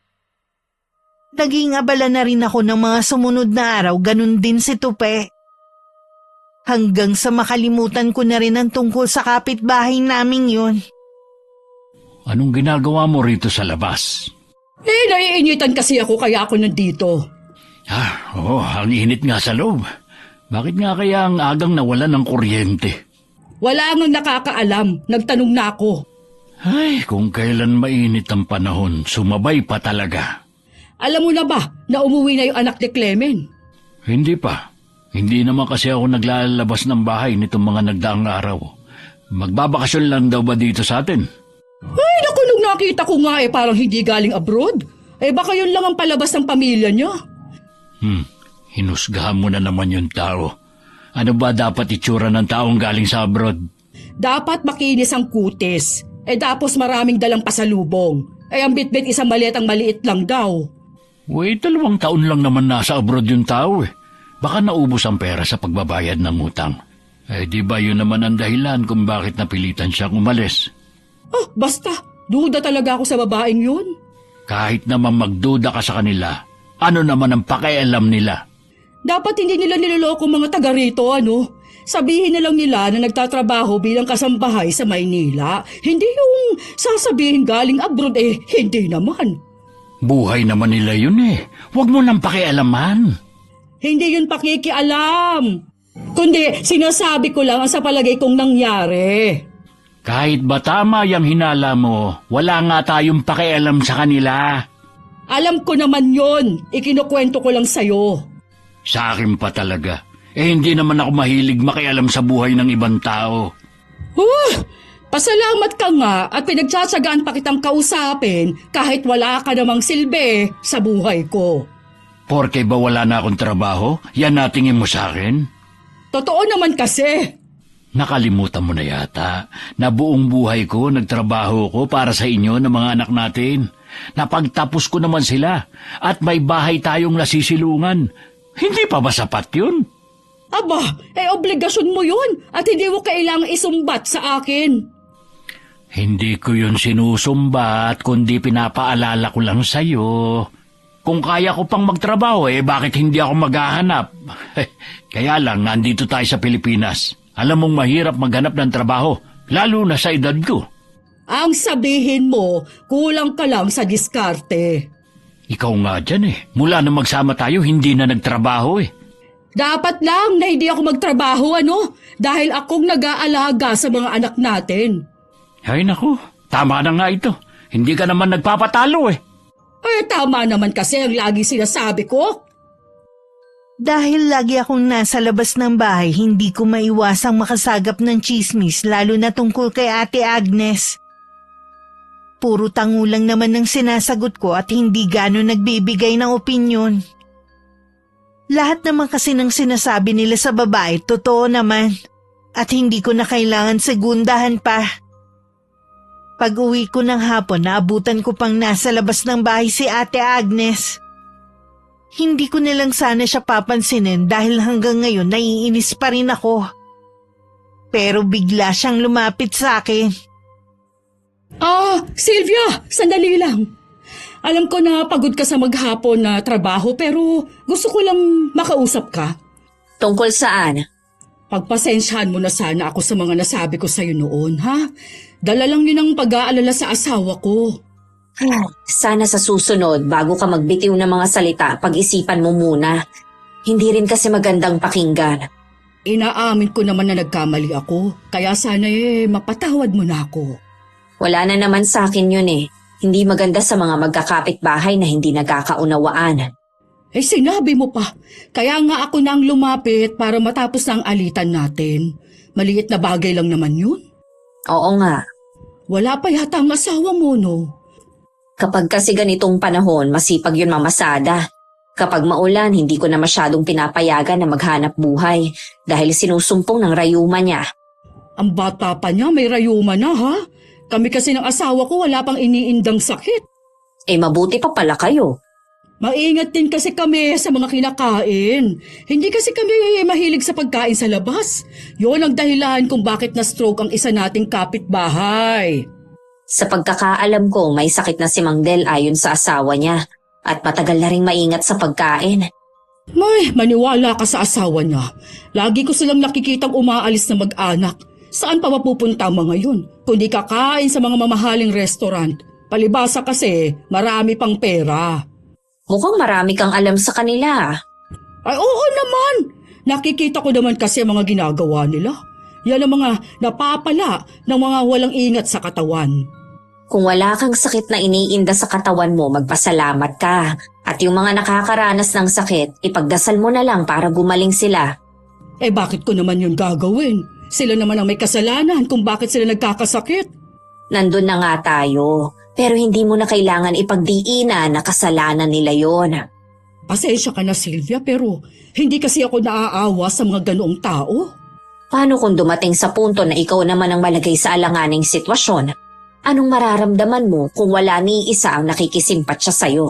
Naging abala na rin ako ng mga sumunod na araw, ganun din si Tupe. Hanggang sa makalimutan ko na rin ang tungkol sa kapitbahay naming yun. Anong ginagawa mo rito sa labas? Naiinitan kasi ako kaya ako nandito. Oo, ang init nga sa loob. Bakit nga kaya ang agang nawalan ng kuryente? Wala ngang nakakaalam. Nagtanong na ako. Ay, kung kailan mainit ang panahon, sumabay pa talaga. Alam mo na ba na umuwi na yung anak ni Clement? Hindi pa. Hindi naman kasi ako naglalabas ng bahay nitong mga nagdaang araw. Magbabakasyon lang daw ba dito sa atin? Ay, naku, nung nakita ko nga parang hindi galing abroad. Baka yun lang ang palabas ng pamilya niya. Hinusgahan mo na naman yung tao. Ano ba dapat itsura ng taong galing sa abroad? Dapat makinis ang kutis. Tapos maraming dalang pasalubong. Ang bitbit isang maletang maliit lang daw. Wait, 2 taon lang naman nasa abroad yung tao eh. Baka naubos ang pera sa pagbabayad ng utang. Di ba yun naman ang dahilan kung bakit napilitan siyang umalis? Basta. Duda talaga ako sa babaeng yun. Kahit naman magduda ka sa kanila, ano naman ang pakialam nila? Dapat hindi nila niloloko mga taga rito, ano? Sabihin na lang nila na nagtatrabaho bilang kasambahay sa Maynila. Hindi yung sasabihin galing abroad hindi naman. Buhay naman nila yun eh. Huwag mo nang pakialaman. Hindi yun pakikialam. Kundi sinasabi ko lang ang sa palagay kong nangyari. Kahit ba tama yung hinala mo, wala nga tayong pakialam sa kanila. Alam ko naman yon. Ikinukwento ko lang sa'yo. Sa akin pa talaga. Hindi naman ako mahilig makialam sa buhay ng ibang tao. Pasalamat ka nga at pinagtsatsagaan pa kitang kausapin kahit wala ka namang silbi sa buhay ko. Porke ba wala na akong trabaho? Yan natingin mo sa akin? Totoo naman kasi. Nakalimutan mo na yata na buong buhay ko nagtrabaho ko para sa inyo ng mga anak natin. Napagtapos ko naman sila at may bahay tayong nasisilungan. Hindi pa ba sapat yun? Aba, obligasyon mo yun at hindi mo kailangang isumbat sa akin. Hindi ko yun sinusumbat kundi pinapaalala ko lang sa'yo. Kung kaya ko pang magtrabaho, bakit hindi ako maghahanap? Kaya lang, nandito tayo sa Pilipinas. Alam mong mahirap maghanap ng trabaho, lalo na sa edad ko. Ang sabihin mo, kulang ka lang sa diskarte. Ikaw nga dyan Mula na magsama tayo, hindi na nagtrabaho Dapat lang na hindi ako magtrabaho, ano? Dahil akong nag-aalaga sa mga anak natin. Ay naku, tama na nga ito. Hindi ka naman nagpapatalo Tama naman kasi ang lagi sinasabi ko. Dahil lagi akong nasa labas ng bahay, hindi ko maiwasang makasagap ng tsismis lalo na tungkol kay Ate Agnes. Puro tangulang naman ang sinasagot ko at hindi gano'n nagbibigay ng opinyon. Lahat naman kasi ng sinasabi nila sa babae, totoo naman. At hindi ko na kailangan segundahan pa. Pag-uwi ko ng hapon, naabutan ko pang nasa labas ng bahay si Ate Agnes. Hindi ko na lang sana siya papansinin dahil hanggang ngayon naiinis pa rin ako. Pero bigla siyang lumapit sa akin. Sylvia, sandali lang. Alam ko na pagod ka sa maghapon na trabaho pero gusto ko lang makausap ka. Tungkol saan? Pagpasensyahan mo na sana ako sa mga nasabi ko sa'yo noon, ha? Dala lang yun ang pag-aalala sa asawa ko. Sana sa susunod, bago ka magbitiw ng mga salita, pag-isipan mo muna. Hindi rin kasi magandang pakinggan. Inaamin ko naman na nagkamali ako, kaya sana mapatawad mo na ako. Wala na naman sa akin yun eh. Hindi maganda sa mga magkakapit-bahay na hindi nagkakaunawaan. Sinabi mo pa. Kaya nga ako na ang lumapit para matapos na ang alitan natin. Maliit na bagay lang naman yun. Oo nga. Wala pa yata ang asawa mo, no? Kapag kasi ganitong panahon, masipag yun mamasada. Kapag maulan, hindi ko na masyadong pinapayagan na maghanap buhay dahil sinusumpong ng rayuma niya. Ang bata pa niya, may rayuma na, ha? Kami kasi ng asawa ko wala pang iniindang sakit. Mabuti pa pala kayo. Maingat din kasi kami sa mga kinakain. Hindi kasi kami mahilig sa pagkain sa labas. Yun ang dahilan kung bakit na-stroke ang isa nating kapitbahay. Sa pagkakaalam ko, may sakit na si Mang Del ayon sa asawa niya at matagal na ring maingat sa pagkain. May, maniwala ka sa asawa niya. Lagi ko silang nakikitang umaalis na mag-anak. Saan pa mapupunta mga yun? Kundi kakain sa mga mamahaling restaurant. Palibasa kasi, marami pang pera. Mukhang marami kang alam sa kanila. Ay, oo naman. Nakikita ko naman kasi ang mga ginagawa nila. Yan ang mga napapala ng mga walang ingat sa katawan. Kung wala kang sakit na iniinda sa katawan mo, magpasalamat ka. At yung mga nakakaranas ng sakit, ipagdasal mo na lang para gumaling sila. Bakit ko naman yun gagawin? Sila naman ang may kasalanan kung bakit sila nagkakasakit. Nandun na nga tayo, pero hindi mo na kailangan ipagdiinan na kasalanan nila yon. Pasensya ka na, Sylvia, pero hindi kasi ako naaawa sa mga ganoong tao. Paano kung dumating sa punto na ikaw naman ang malagay sa alanganing sitwasyon? Anong mararamdaman mo kung wala ni isa ang nakikisimpatya siya sa'yo?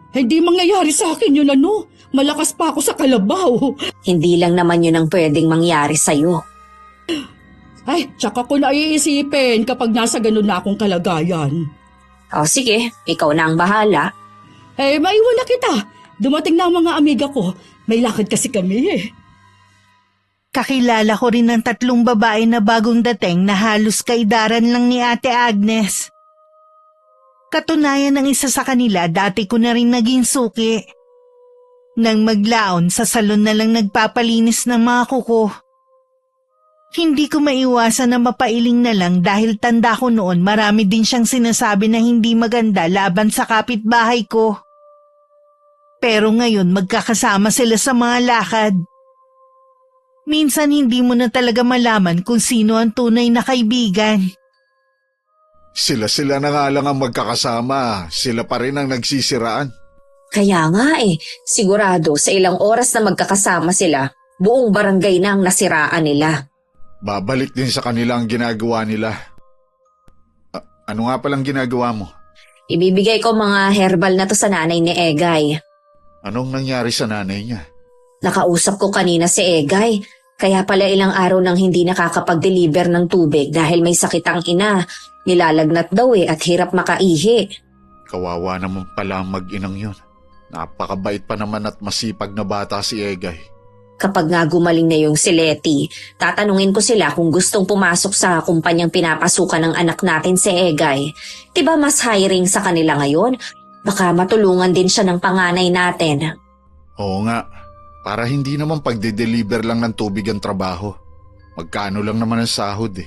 Hindi mangyayari sa akin yun, ano? Malakas pa ako sa kalabaw. Hindi lang naman yun ang pwedeng mangyari sa'yo. Ay, tsaka ko na iisipin kapag nasa ganun na akong kalagayan. O sige, ikaw na ang bahala. Maiwan na kita. Dumating na ang mga amiga ko. May lakad kasi kami. Kakilala ko rin ng 3 babae na bagong dating na halos kaidaran lang ni Ate Agnes. Katunayan ng isa sa kanila, dati ko na rin naging suki. Nang maglaon, sa salon na lang nagpapalinis ng mga kuko. Hindi ko maiwasan na mapailing na lang dahil tanda ko noon marami din siyang sinasabi na hindi maganda laban sa kapitbahay ko. Pero ngayon magkakasama sila sa mga lakad. Minsan hindi mo na talaga malaman kung sino ang tunay na kaibigan. Sila na nga lang ang magkakasama. Sila pa rin ang nagsisiraan. Kaya nga sigurado sa ilang oras na magkakasama sila, buong barangay na ang nasiraan nila. Babalik din sa kanila ang ginagawa nila. Ano nga palang ginagawa mo? Ibibigay ko mga herbal na to sa nanay ni Egay. Anong nangyari sa nanay niya? Nakausap ko kanina si Egay, kaya pala ilang araw nang hindi nakakapag-deliver ng tubig dahil may sakit ang ina. Nilalagnat daw at hirap makaihi. Kawawa naman pala ang mag-inang yun. Napakabait pa naman at masipag na bata si Egay. Kapag nga gumaling na yung si Letty, tatanungin ko sila kung gustong pumasok sa kumpanyang pinapasukan ng anak natin si Egay. Diba mas hiring sa kanila ngayon? Baka matulungan din siya ng panganay natin. Oo nga, para hindi naman pagde-deliver lang ng tubig ang trabaho. Magkano lang naman ang sahod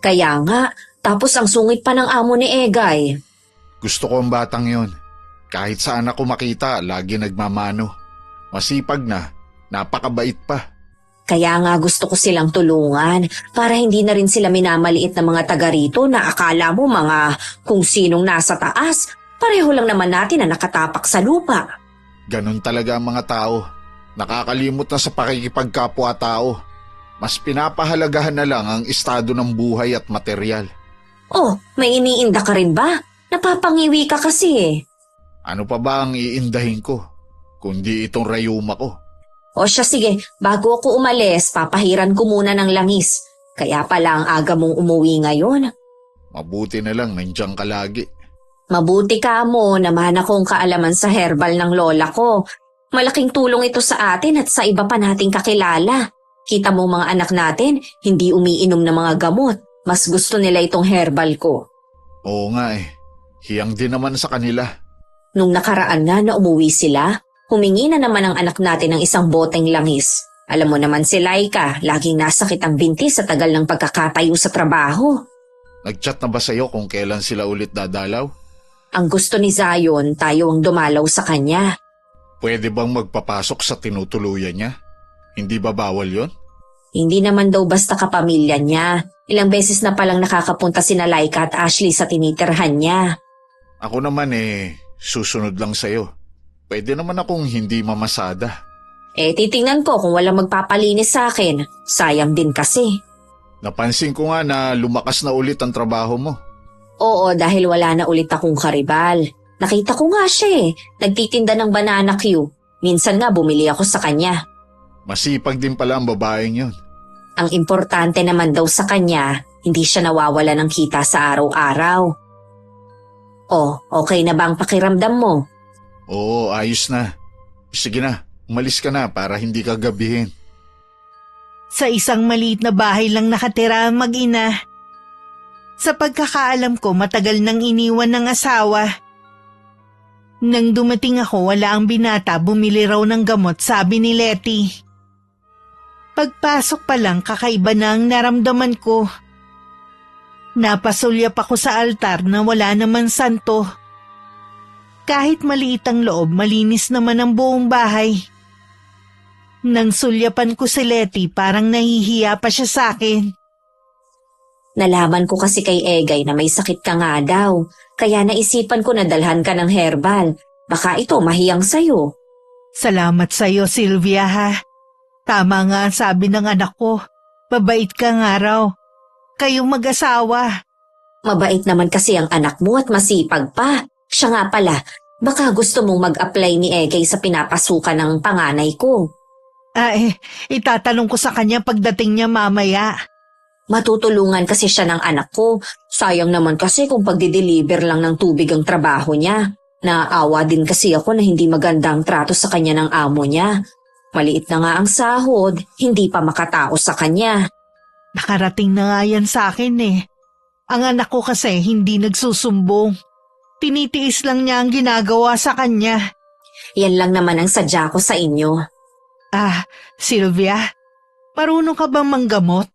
Kaya nga, tapos ang sungit pa ng amo ni Egay. Gusto ko ang batang yon. Kahit saan ako makita, lagi nagmamano. Masipag na, napakabait pa. Kaya nga gusto ko silang tulungan para hindi na rin sila minamaliit ng mga taga rito na akala mo mga kung sinong nasa taas. Pareho lang naman natin na nakatapak sa lupa. Ganon talaga ang mga tao. Nakakalimot na sa pakikipagkapwa-tao. Mas pinapahalagahan na lang ang estado ng buhay at materyal. Oh, may iniinda ka rin ba? Napapangiwi ka kasi Ano pa ba ang iindahin ko? kundi itong rayuma ko. O siya sige, bago ako umalis, papahiran ko muna ng langis. Kaya pala ang aga mong umuwi ngayon. Mabuti na lang nandiyan ka lagi. Mabuti ka mo, naman akong kaalaman sa herbal ng lola ko. Malaking tulong ito sa atin at sa iba pa nating kakilala. Kita mo mga anak natin, hindi umiinom ng mga gamot. Mas gusto nila itong herbal ko. Oo nga eh, hiyang din naman sa kanila. Nung nakaraan nga na umuwi sila, humingi na naman ang anak natin ng isang boteng langis. Alam mo naman si Laika, laging nasakit ang binti sa tagal ng pagkakatayo sa trabaho. Nag-chat na ba sa'yo kung kailan sila ulit dadalaw? Ang gusto ni Zion, tayo ang dumalaw sa kanya. Pwede bang magpapasok sa tinutuluyan niya? Hindi ba bawal yon? Hindi naman daw basta kapamilya niya. Ilang beses na palang nakakapunta sina Laika at Ashley sa tinitirhan niya. Ako naman susunod lang sa'yo. Pwede naman akong hindi mamasada. Titingnan ko kung walang magpapalinis sa akin. Sayang din kasi. Napansin ko nga na lumakas na ulit ang trabaho mo. Oo, dahil wala na ulit akong karibal. Nakita ko nga siya nagtitinda ng banana Q. Minsan nga bumili ako sa kanya. Masipag din pala ang babaeng yun. Ang importante naman daw sa kanya, hindi siya nawawala ng kita sa araw-araw. Oh, okay na ba ang pakiramdam mo? Oo, ayos na. Sige na, umalis ka na para hindi ka gabihin. Sa isang maliit na bahay lang nakatira ang mag-ina. Sa pagkakaalam ko, matagal nang iniwan ng asawa. Nang dumating ako, wala ang binata, bumili raw ng gamot, sabi ni Letty. Pagpasok pa lang, kakaiba na ang naramdaman ko. Napasulyap ako sa altar na wala naman santo. Kahit maliit ang loob, malinis naman ang buong bahay. Nang sulyapan ko si Letty, parang nahihiya pa siya sa akin. Nalaman ko kasi kay Egay na may sakit ka nga daw. Kaya naisipan ko na dalhan ka ng herbal. Baka ito mahiyang sayo. Salamat sa'yo, Sylvia, ha. Tama nga ang sabi ng anak ko. Mabait ka nga raw. Kayong mag-asawa. Mabait naman kasi ang anak mo at masipag pa. Siya nga pala, baka gusto mong mag-apply ni Egay sa pinapasukan ng panganay ko. Itatanong ko sa kanya pagdating niya mamaya. Matutulungan kasi siya ng anak ko. Sayang naman kasi kung pagdi-deliver lang ng tubig ang trabaho niya. Naaawa din kasi ako na hindi magandang trato sa kanya ng amo niya. Maliit na nga ang sahod, hindi pa makatao sa kanya. Nakarating na nga yan sa akin Ang anak ko kasi hindi nagsusumbong. Tinitiis lang niya ang ginagawa sa kanya. Yan lang naman ang sadya ko sa inyo. Sylvia, marunong ka bang manggamot?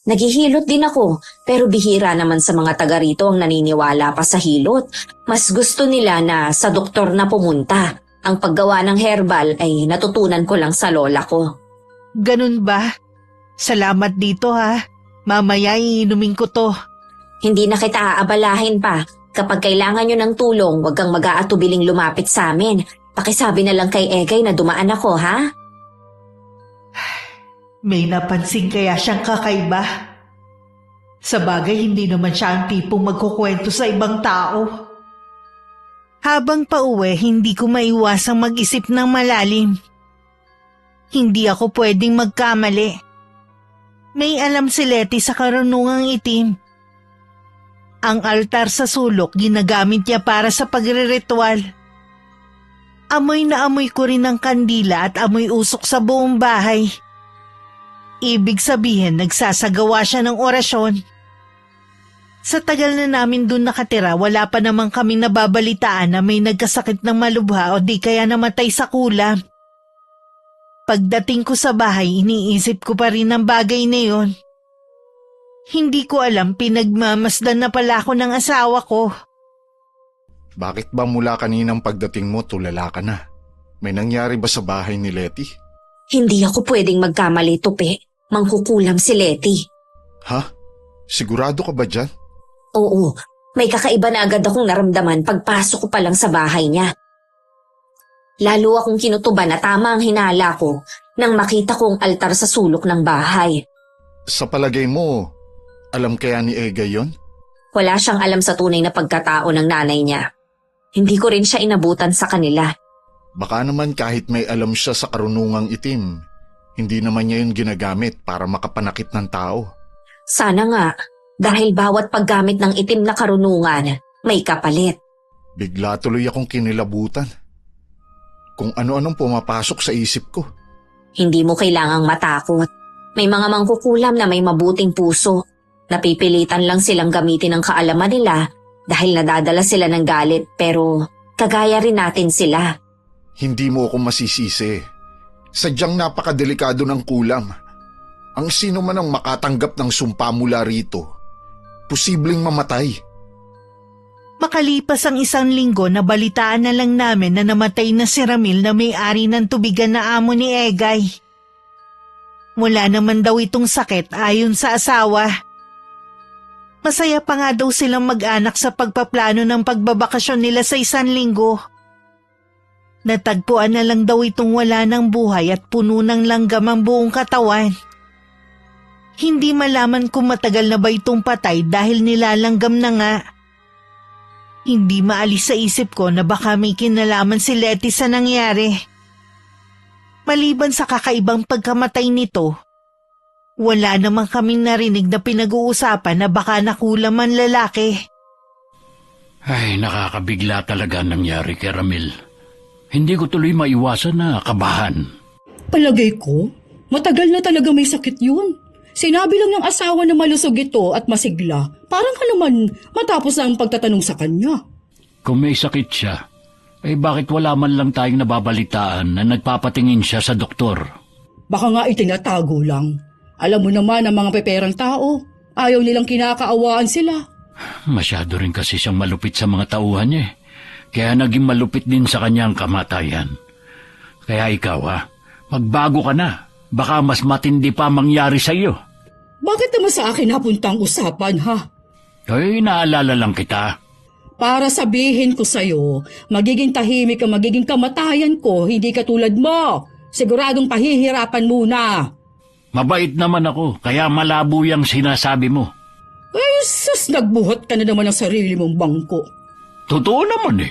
Naghihilot din ako, pero bihira naman sa mga taga rito ang naniniwala pa sa hilot. Mas gusto nila na sa doktor na pumunta. Ang paggawa ng herbal ay natutunan ko lang sa lola ko. Ganun ba? Salamat dito ha. Mamaya iinumin ko to. Hindi na kita aabalahin pa. Kapag kailangan nyo ng tulong, huwag kang mag-aatubiling lumapit sa amin. Pakisabi na lang kay Egay na dumaan ako, ha? May napansin kaya siyang kakaiba? Sa bagay, hindi naman siya ang tipong magkukwento sa ibang tao. Habang pauwi, hindi ko maiwasang mag-isip ng malalim. Hindi ako pwedeng magkamali. May alam si Letty sa karunungang itim. Ang altar sa sulok ginagamit niya para sa pagre-ritual. Amoy na amoy ko rin ang kandila at amoy usok sa buong bahay. Ibig sabihin, nagsasagawa siya ng orasyon. Sa tagal na namin dun nakatira, wala pa naman kami nababalitaan na may nagkasakit ng malubha o di kaya namatay sa kulam. Pagdating ko sa bahay, iniisip ko pa rin ang bagay na yun. Hindi ko alam, pinagmamasdan na pala ako ng asawa ko. Bakit ba mula kaninang pagdating mo tulala ka na? May nangyari ba sa bahay ni Letty? Hindi ako pwedeng magkamali, Tupi. Mangkukulam si Letty. Ha? Sigurado ka ba dyan? Oo, may kakaiba na agad akong naramdaman pagpasok ko pa lang sa bahay niya. Lalo akong kinutuban na tama ang hinala ko nang makita kong altar sa sulok ng bahay. Sa palagay mo, alam kaya ni Egay yon? Wala siyang alam sa tunay na pagkatao ng nanay niya. Hindi ko rin siya inabutan sa kanila. Baka naman kahit may alam siya sa karunungang itim, hindi naman niya yun ginagamit para makapanakit ng tao. Sana nga, dahil bawat paggamit ng itim na karunungan, may kapalit. Bigla tuloy akong kinilabutan. Kung ano-anong pumapasok sa isip ko. Hindi mo kailangang matakot. May mga mangkukulam na may mabuting puso. Napipilitan lang silang gamitin ang kaalaman nila dahil nadadala sila ng galit, pero kagaya rin natin sila. Hindi mo ako masisisi. Sadyang napakadelikado ng kulam. Ang sino man ang makatanggap ng sumpa mula rito, posibleng mamatay. Makalipas ang 1 linggo, nabalitaan na lang namin na namatay na si Ramil na may-ari ng tubigan na amo ni Egay. Wala naman daw itong sakit ayon sa asawa. Masaya pa nga daw silang mag-anak sa pagpaplano ng pagbabakasyon nila sa 1 linggo. Natagpuan na lang daw itong wala ng buhay at puno ng langgam ang buong katawan. Hindi malaman kung matagal na ba itong patay dahil nilalanggam na nga. Hindi maalis sa isip ko na baka may kinalaman si Letty sa nangyari. Maliban sa kakaibang pagkamatay nito, wala namang kaming narinig na pinag-uusapan na baka nakulam ang lalaki. Ay, nakakabigla talaga ang nangyari kay Ramil. Hindi ko tuloy maiwasan na kabahan. Palagay ko, matagal na talaga may sakit yun. Sinabi lang ng asawa na malusog ito at masigla. Parang ka naman matapos na ang pagtatanong sa kanya. Kung may sakit siya, bakit wala man lang tayong nababalitaan na nagpapatingin siya sa doktor? Baka nga itinatago lang. Alam mo naman ang mga peperang tao. Ayaw nilang kinakaawaan sila. Masyado rin kasi siyang malupit sa mga tauhan niya. Kaya naging malupit din sa kanya ang kamatayan. Kaya ikaw magbago ka na. Baka mas matindi pa mangyari sa iyo. Bakit naman sa akin napunta ang usapan, ha? Ay, naalala lang kita. Para sabihin ko sa'yo, magiging tahimik ang magiging kamatayan ko, hindi katulad mo. Siguradong pahihirapan muna. Mabait naman ako, kaya malabo yung sinasabi mo. Ay, sus, nagbuhat ka na naman ng sarili mong bangko. Totoo naman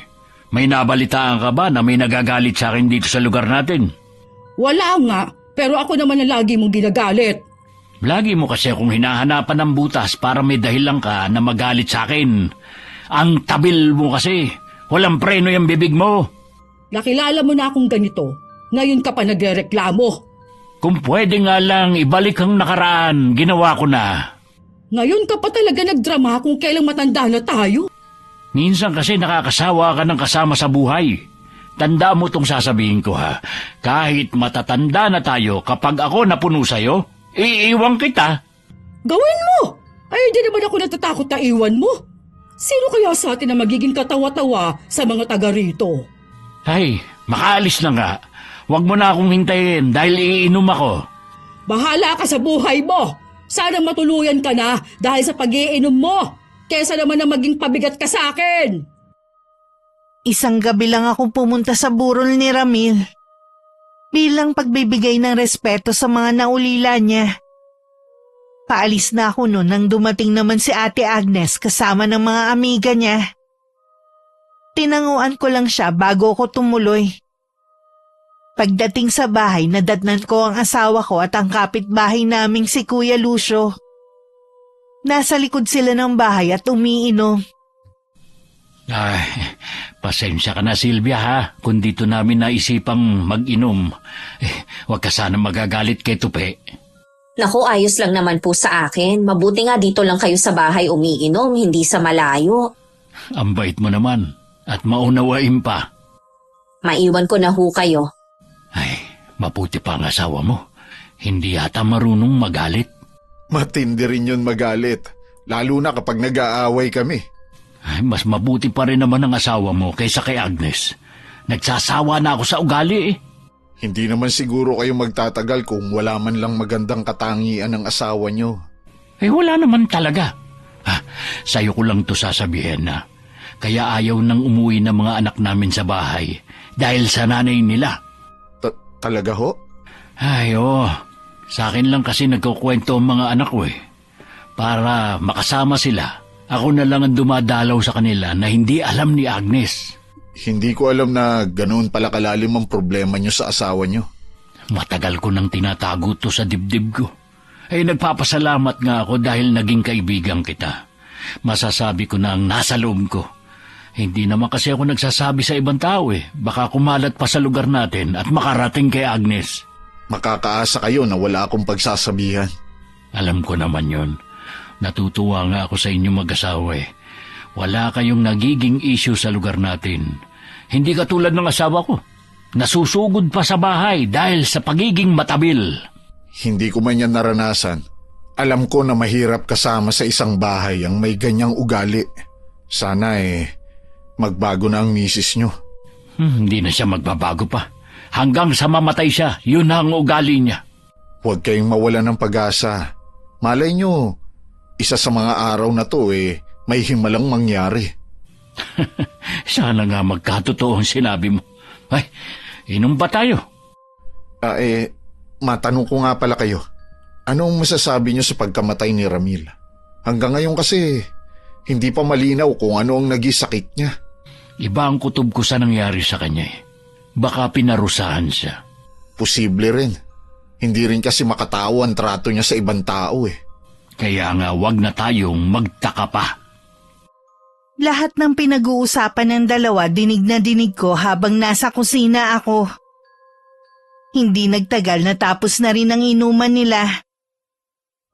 May nabalitaan ka ba na may nagagalit sa akin dito sa lugar natin? Wala nga, pero ako naman ang lagi mong ginagalit. Lagi mo kasi akong hinahanapan ng butas para may dahilan ka na magalit sa akin. Ang tabil mo kasi. Walang preno yung bibig mo. Nakilala mo na akong ganito. Ngayon ka pa nagrereklamo. Kung pwede nga lang ibalik ang nakaraan, ginawa ko na. Ngayon ka pa talaga nagdrama kung kailang matanda na tayo. Minsan kasi nakakasawa ka ng kasama sa buhay. Tanda mo tong sasabihin ko Kahit matatanda na tayo, kapag ako napuno sa'yo, iiwan kita. Gawin mo! Ay, di naman ako natatakot na iwan mo. Sino kaya sa atin na magiging katawa-tawa sa mga taga rito? Ay, makaalis na nga. Huwag mo na akong hintayin dahil iinom ako. Bahala ka sa buhay mo. Sana matuluyan ka na dahil sa pag-iinom mo. Kesa naman na maging pabigat ka sa akin. 1 gabi lang akong pumunta sa burol ni Ramil. Bilang pagbibigay ng respeto sa mga naulila niya. Paalis na ako noon nang dumating naman si Ate Agnes kasama ng mga amiga niya. Tinanguan ko lang siya bago ako tumuloy. Pagdating sa bahay, nadatnan ko ang asawa ko at ang kapitbahay naming si Kuya Lucio. Nasa likod sila ng bahay at umiinom. Ay, pasensya ka na Silvia kung dito namin naisipang mag-inom. Huwag ka sana magagalit kay Tupe. Naku, ayos lang naman po sa akin. Mabuti nga dito lang kayo sa bahay umiinom, hindi sa malayo. Ang bait mo naman at maunawain pa. Maiwan ko na ho kayo. Ay, mabuti pa ang asawa mo. Hindi yata marunong magalit. Matindi rin yun magalit, lalo na kapag nag-aaway kami. Ay, mas mabuti pa rin naman ang asawa mo kaysa kay Agnes. Nagsasawa na ako sa ugali Hindi naman siguro kayo magtatagal kung wala man lang magandang katangian ng asawa nyo. Wala naman talaga. Sa'yo ko lang to sasabihin na. Kaya ayaw nang umuwi ng mga anak namin sa bahay dahil sa nanay nila. Talaga ho? Ay, oo. Sa akin lang kasi nagkukwento ang mga anak ko Para makasama sila, ako na lang ang dumadalaw sa kanila na hindi alam ni Agnes. Hindi ko alam na ganoon pala kalalim ang problema niyo sa asawa niyo. Matagal ko nang tinatago to sa dibdib ko. Nagpapasalamat nga ako dahil naging kaibigan kita. Masasabi ko na ang nasa loob ko. Hindi naman kasi ako nagsasabi sa ibang tao Baka kumalat pa sa lugar natin at makarating kay Agnes. Makakaasa kayo na wala akong pagsasabihan. Alam ko naman yon. Natutuwa nga ako sa inyo mag-asawa Wala kayong nagiging issue sa lugar natin. Hindi katulad ng asawa ko. Nasusugod pa sa bahay dahil sa pagiging matabil. Hindi ko man yan naranasan. Alam ko na mahirap kasama sa isang bahay ang may ganyang ugali. Sana magbago na ang misis nyo. Hindi na siya magbabago pa. Hanggang sa mamatay siya, yun na ang ugali niya. Huwag kayong mawala ng pag-asa. Malay nyo, isa sa mga araw na to may himalang mangyari. Sana nga magkatotoo ang sinabi mo. Ay, inom ba tayo? Matanong ko nga pala kayo. Anong masasabi nyo sa pagkamatay ni Ramil? Hanggang ngayon kasi, hindi pa malinaw kung ano ang naging sakit niya. Iba ang kutob ko sa nangyari sa kanya Baka pinarusahan siya. Posible rin. Hindi rin kasi makatao ang trato niya sa ibang tao Kaya nga wag na tayong magtaka pa. Lahat ng pinag-uusapan ng dalawa dinig na dinig ko habang nasa kusina ako. Hindi nagtagal natapos na rin ang inuman nila.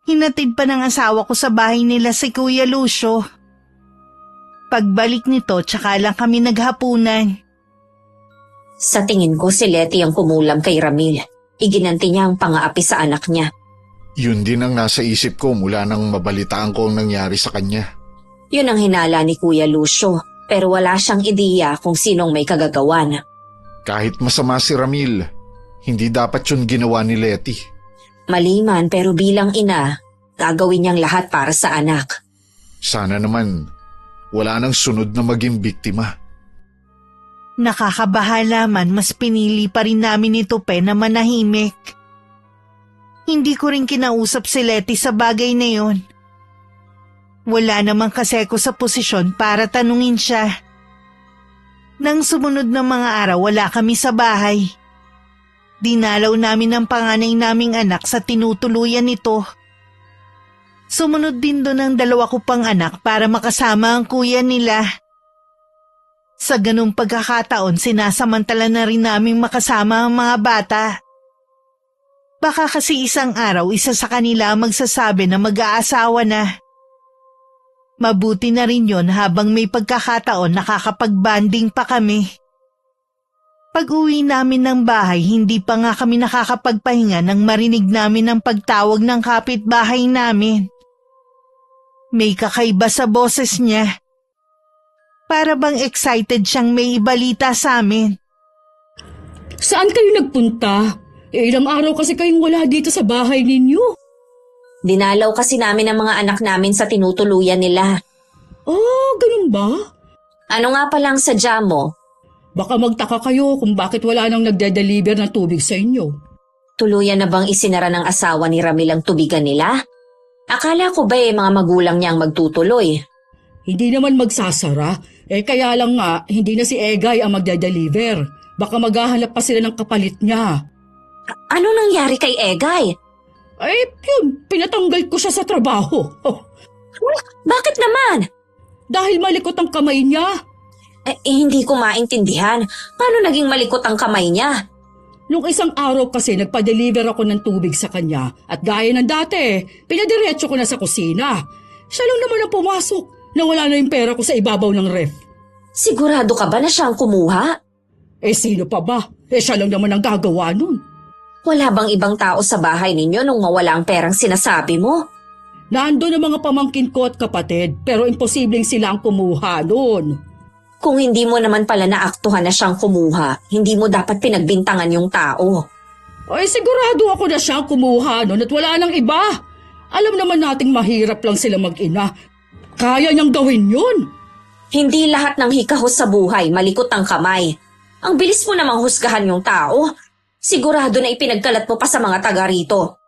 Hinatid pa ng asawa ko sa bahay nila si Kuya Lucio. Pagbalik nito tsaka lang kami naghapunan. Sa tingin ko si Letty ang kumulam kay Ramil. Iginanti niya ang pang-aapi sa anak niya. Yun din ang nasa isip ko mula nang mabalitaan ko ang nangyari sa kanya. Yun ang hinala ni Kuya Lucio, pero wala siyang ideya kung sinong may kagagawan. Kahit masama si Ramil, hindi dapat yun ginawa ni Letty. Mali man pero bilang ina, gagawin niyang lahat para sa anak. Sana naman, wala nang sunod na maging biktima. Nakakabahala man mas pinili pa rin namin ni Tupe na manahimik. Hindi ko rin kinausap si Letty sa bagay na yun. Wala namang kasi ako sa posisyon para tanungin siya. Nang sumunod na mga araw wala kami sa bahay. Dinalaw namin ang panganay naming anak sa tinutuluyan nito. Sumunod din doon ang dalawa ko pang anak para makasama ang kuya nila. Sa ganung pagkakataon sinasamantala na rin naming makasama ang mga bata. Baka kasi isang araw isa sa kanila ang magsasabi na mag-aasawa na. Mabuti na rin yon habang may pagkakataon nakakapag-banding pa kami. Pag-uwi namin ng bahay, hindi pa nga kami nakakapagpahinga nang marinig namin ang pagtawag ng kapitbahay namin. May kakaiba sa boses niya. Para bang excited siyang may ibalita sa amin. Saan kayo nagpunta? Ilang araw kasi kayong wala dito sa bahay ninyo. Dinalaw kasi namin ang mga anak namin sa tinutuluyan nila. Ganun ba? Ano nga palang sadya mo? Baka magtaka kayo kung bakit wala nang nagde-deliver ng tubig sa inyo. Tuluyan na bang isinara ng asawa ni Ramil ang tubigan nila? Akala ko ba mga magulang niya ang magtutuloy? Hindi naman magsasara. Kaya lang nga, hindi na si Egay ang magde-deliver. Baka maghahanap pa sila ng kapalit niya. Ano nangyari kay Egay? Yun, pinatanggal ko siya sa trabaho. Bakit naman? Dahil malikot ang kamay niya. Hindi ko maintindihan. Paano naging malikot ang kamay niya? Nung isang araw kasi nagpa-deliver ako ng tubig sa kanya at gaya ng dati, pinadiretso ko na sa kusina. Siya lang naman ang pumasok. Nawala na yung pera ko sa ibabaw ng ref. Sigurado ka ba na siya ang kumuha? Sino pa ba? Siya lang naman ang gagawa nun. Wala bang ibang tao sa bahay ninyo nung mawala ang perang sinasabi mo? Nandun ang mga pamangkin ko at kapatid, pero imposibleng sila ang kumuha nun. Kung hindi mo naman pala naaktuhan na siyang kumuha, hindi mo dapat pinagbintangan yung tao. Sigurado ako na siya ang kumuha nun at wala nang iba. Alam naman nating mahirap lang sila mag-ina. Kaya niyang gawin yun. Hindi lahat ng hikahos sa buhay malikot ang kamay. Ang bilis mo namang husgahan yung tao. Sigurado na ipinagkalat mo pa sa mga taga rito.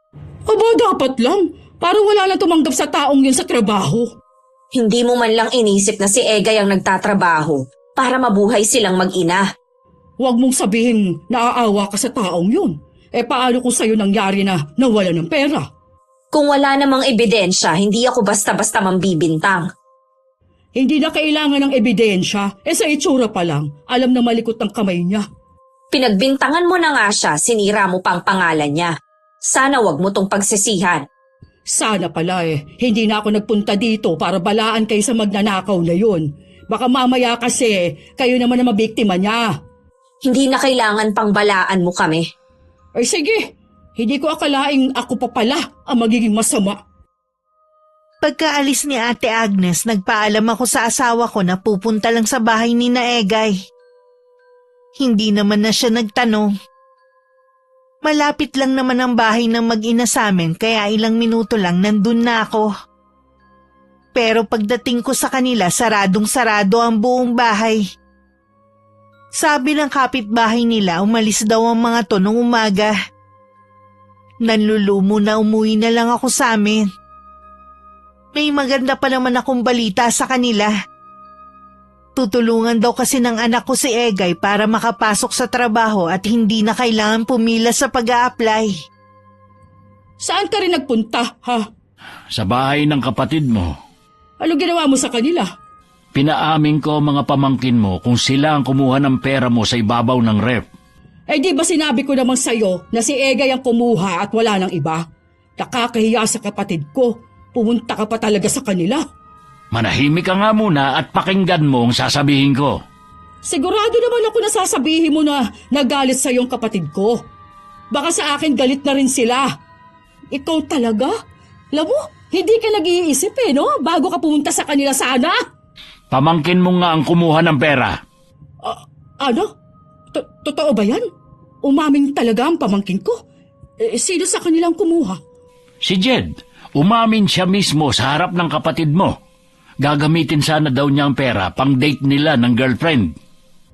Dapat lang. Para wala na tumanggap sa taong yun sa trabaho. Hindi mo man lang inisip na si Egay ang nagtatrabaho. para mabuhay silang mag-ina. Huwag mong sabihin naaawa ka sa taong yun. Paano kung sa'yo nangyari na nawala ng pera? Kung wala namang ebidensya, hindi ako basta-basta mambibintang. Hindi na kailangan ng ebidensya. Sa itsura pa lang, alam na malikot ang kamay niya. Pinagbintangan mo na nga siya, sinira mo pa ang pangalan niya. Sana wag mo tong pagsisihan. Sana pala hindi na ako nagpunta dito para balaan kayo sa magnanakaw na yun. Baka mamaya kasi kayo naman na mabiktima niya. Hindi na kailangan pang balaan mo kami. Sige, hindi ko akalaing ako pa pala ang magiging masama. Pagkaalis ni Ate Agnes, nagpaalam ako sa asawa ko na pupunta lang sa bahay ni Egay. Hindi naman na siya nagtanong. Malapit lang naman ang bahay ng mag-ina sa amin kaya ilang minuto lang nandun na ako. Pero pagdating ko sa kanila, saradong-sarado ang buong bahay. Sabi ng kapitbahay nila, umalis daw ang mga to nung umaga. Nanlulumo na umuwi na lang ako sa amin. May maganda pa naman akong balita sa kanila. Tutulungan daw kasi ng anak ko si Egay para makapasok sa trabaho at hindi na kailangan pumila sa pag-a-apply. Saan ka rin nagpunta, ha? Sa bahay ng kapatid mo. Ano ginawa mo sa kanila? Pinaamin ko mga pamangkin mo kung sila ang kumuha ng pera mo sa ibabaw ng ref. Di ba sinabi ko naman sa'yo na si Egay ang kumuha at wala nang iba? Nakakahiya sa kapatid ko. Pumunta ka pa talaga sa kanila. Manahimik ka nga muna at pakinggan mo ang sasabihin ko. Sigurado naman ako na sasabihin mo na nagalit sa iyong kapatid ko. Baka sa akin galit na rin sila. Ikaw talaga? Alam mo, hindi ka nag-iisip no? Bago ka pumunta sa kanila sana. Pamangkin mo nga ang kumuha ng pera. Ano? Totoo ba yan? Umaming talaga ang pamangkin ko? Sino sa kanilang kumuha? Si Jed, umamin siya mismo sa harap ng kapatid mo. Gagamitin sana daw niya ang pera pang date nila ng girlfriend.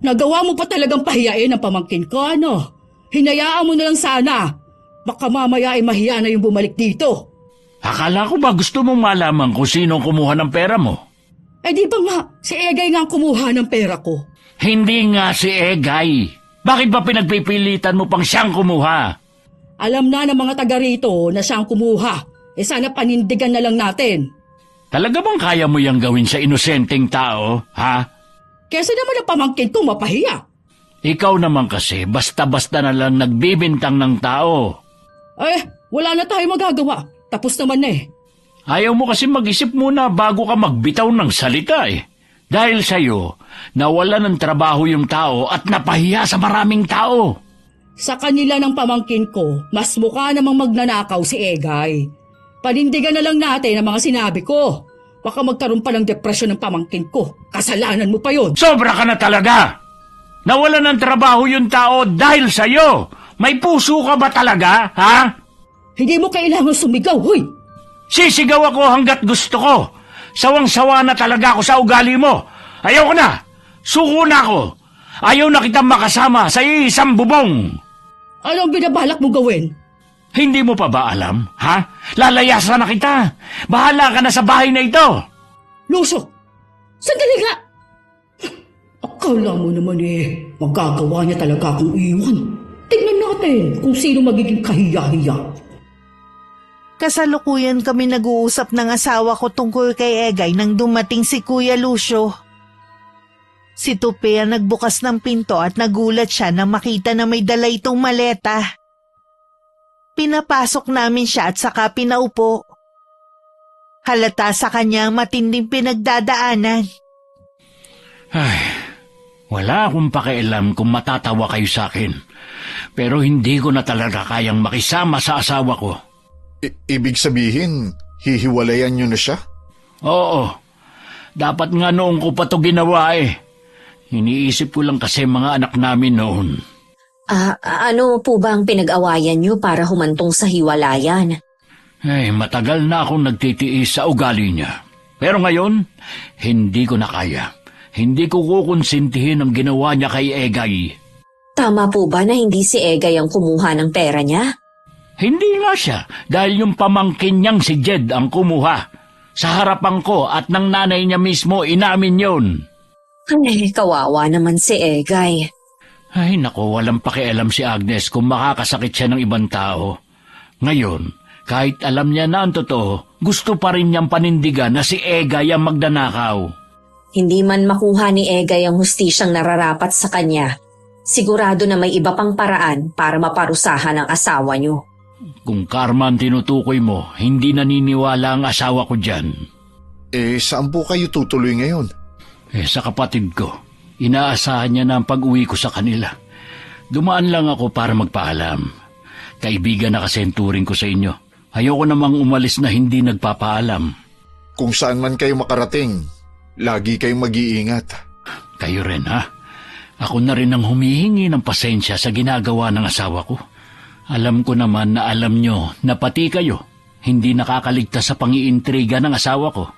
Nagawa mo pa talagang pahiyain ang pamangkin ko, ano? Hinayaan mo na lang sana. Baka mamaya ay mahiya na yung bumalik dito. Akala ko ba gusto mong malaman kung sino ang kumuha ng pera mo? Di ba nga, si Egay nga ang kumuha ng pera ko? Hindi nga si Egay. Bakit ba pinagpipilitan mo pang siyang kumuha? Alam na ng mga taga rito na siyang kumuha. Sana panindigan na lang natin. Talaga bang kaya mo yang gawin sa inosenteng tao, ha? Kesa naman ang pamangkin ko mapahiya. Ikaw naman kasi basta-basta na lang nagbibintang ng tao. Wala na tayo magagawa. Tapos naman na Ayaw mo kasi mag-isip muna bago ka magbitaw ng salita Dahil sa'yo, nawala ng trabaho yung tao at napahiya sa maraming tao. Sa kanila ng pamangkin ko, mas mukha namang magnanakaw si Egay. Panindigan na lang natin ang mga sinabi ko. Baka magkaroon pa ng depresyon ng pamangkin ko. Kasalanan mo pa yun. Sobra ka na talaga! Nawala ng trabaho yung tao dahil sa'yo. May puso ka ba talaga, ha? Hindi mo kailangan sumigaw, huy! Sisigaw ako hanggat gusto ko. Sawang-sawa na talaga ako sa ugali mo. Ayaw ko na. Suko na ako. Ayaw na kitang makasama sa isang bubong. Anong binabalak mo gawin? Hindi mo pa ba alam, ha? Lalayasan na kita. Bahala ka na sa bahay na ito. Luso, sandali nga! Akala mo naman magagawa niya talaga akong iwan. Tingnan natin kung sino magiging kahiya-hiya. Kasalukuyan kami nag-uusap ng asawa ko tungkol kay Egay nang dumating si Kuya Lucio. Si Tupe ang nagbukas ng pinto at nagulat siya nang makita na may dala itong maleta. Pinapasok namin siya at saka pinaupo. Halata sa kanya ang matinding pinagdadaanan. Ay, wala akong pakialam kung matatawa kayo sa akin. Pero hindi ko na talaga kayang makisama sa asawa ko. Ibig sabihin, hihiwalayan niyo na siya? Oo, dapat nga noong ko pa ito ginawa Iniisip ko lang kasi mga anak namin noon. Ano po ba ang pinag-awayan niyo para humantong sa hiwalayan? Ay, matagal na akong nagtitiis sa ugali niya. Pero ngayon, hindi ko na kaya. Hindi ko kukonsintihin ang ginawa niya kay Egay. Tama po ba na hindi si Egay ang kumuha ng pera niya? Hindi nga siya, dahil yung pamangkin niyang si Jed ang kumuha. Sa harapan ko at ng nanay niya mismo inamin yon. Ay, kawawa naman si Egay. Ay nako, walang pakialam si Agnes kung makakasakit siya ng ibang tao. Ngayon, kahit alam niya na ang totoo, gusto pa rin niyang panindigan na si Egay ang magdanakaw. Hindi man makuha ni Egay ang hustisyang nararapat sa kanya, sigurado na may iba pang paraan para maparusahan ang asawa niyo. Kung karma ang tinutukoy mo, hindi naniniwala ang asawa ko dyan. Saan po kayo tutuloy ngayon? Sa kapatid ko, inaasahan niya na ang pag-uwi ko sa kanila. Dumaan lang ako para magpaalam. Kaibigan na kasi ang turing ko sa inyo. Ayoko namang umalis na hindi nagpapaalam. Kung saan man kayo makarating, lagi kayong mag-iingat. Kayo rin ha? Ako na rin ang humihingi ng pasensya sa ginagawa ng asawa ko. Alam ko naman na alam nyo na pati kayo hindi nakakaligtas sa pangiintriga ng asawa ko.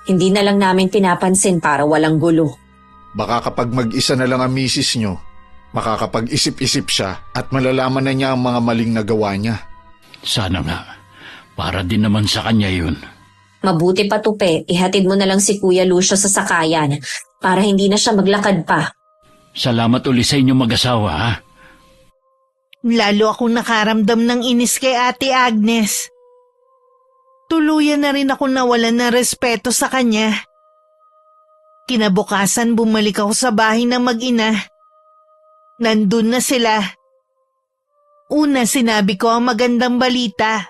Hindi na lang namin pinapansin para walang gulo. Baka kapag mag-isa na lang ang misis nyo, makakapag-isip-isip siya at malalaman na niya ang mga maling nagawa niya. Sana nga. Para din naman sa kanya yun. Mabuti pa Tupe, ihatid mo na lang si Kuya Lucio sa sakayan para hindi na siya maglakad pa. Salamat uli sa inyo mag-asawa ha. Lalo akong nakaramdam ng inis kay Ate Agnes. Tuluyan na rin ako nawalan ng respeto sa kanya. Kinabukasan bumalik ako sa bahay ng mag-ina. Nandun na sila. Una sinabi ko ang magandang balita.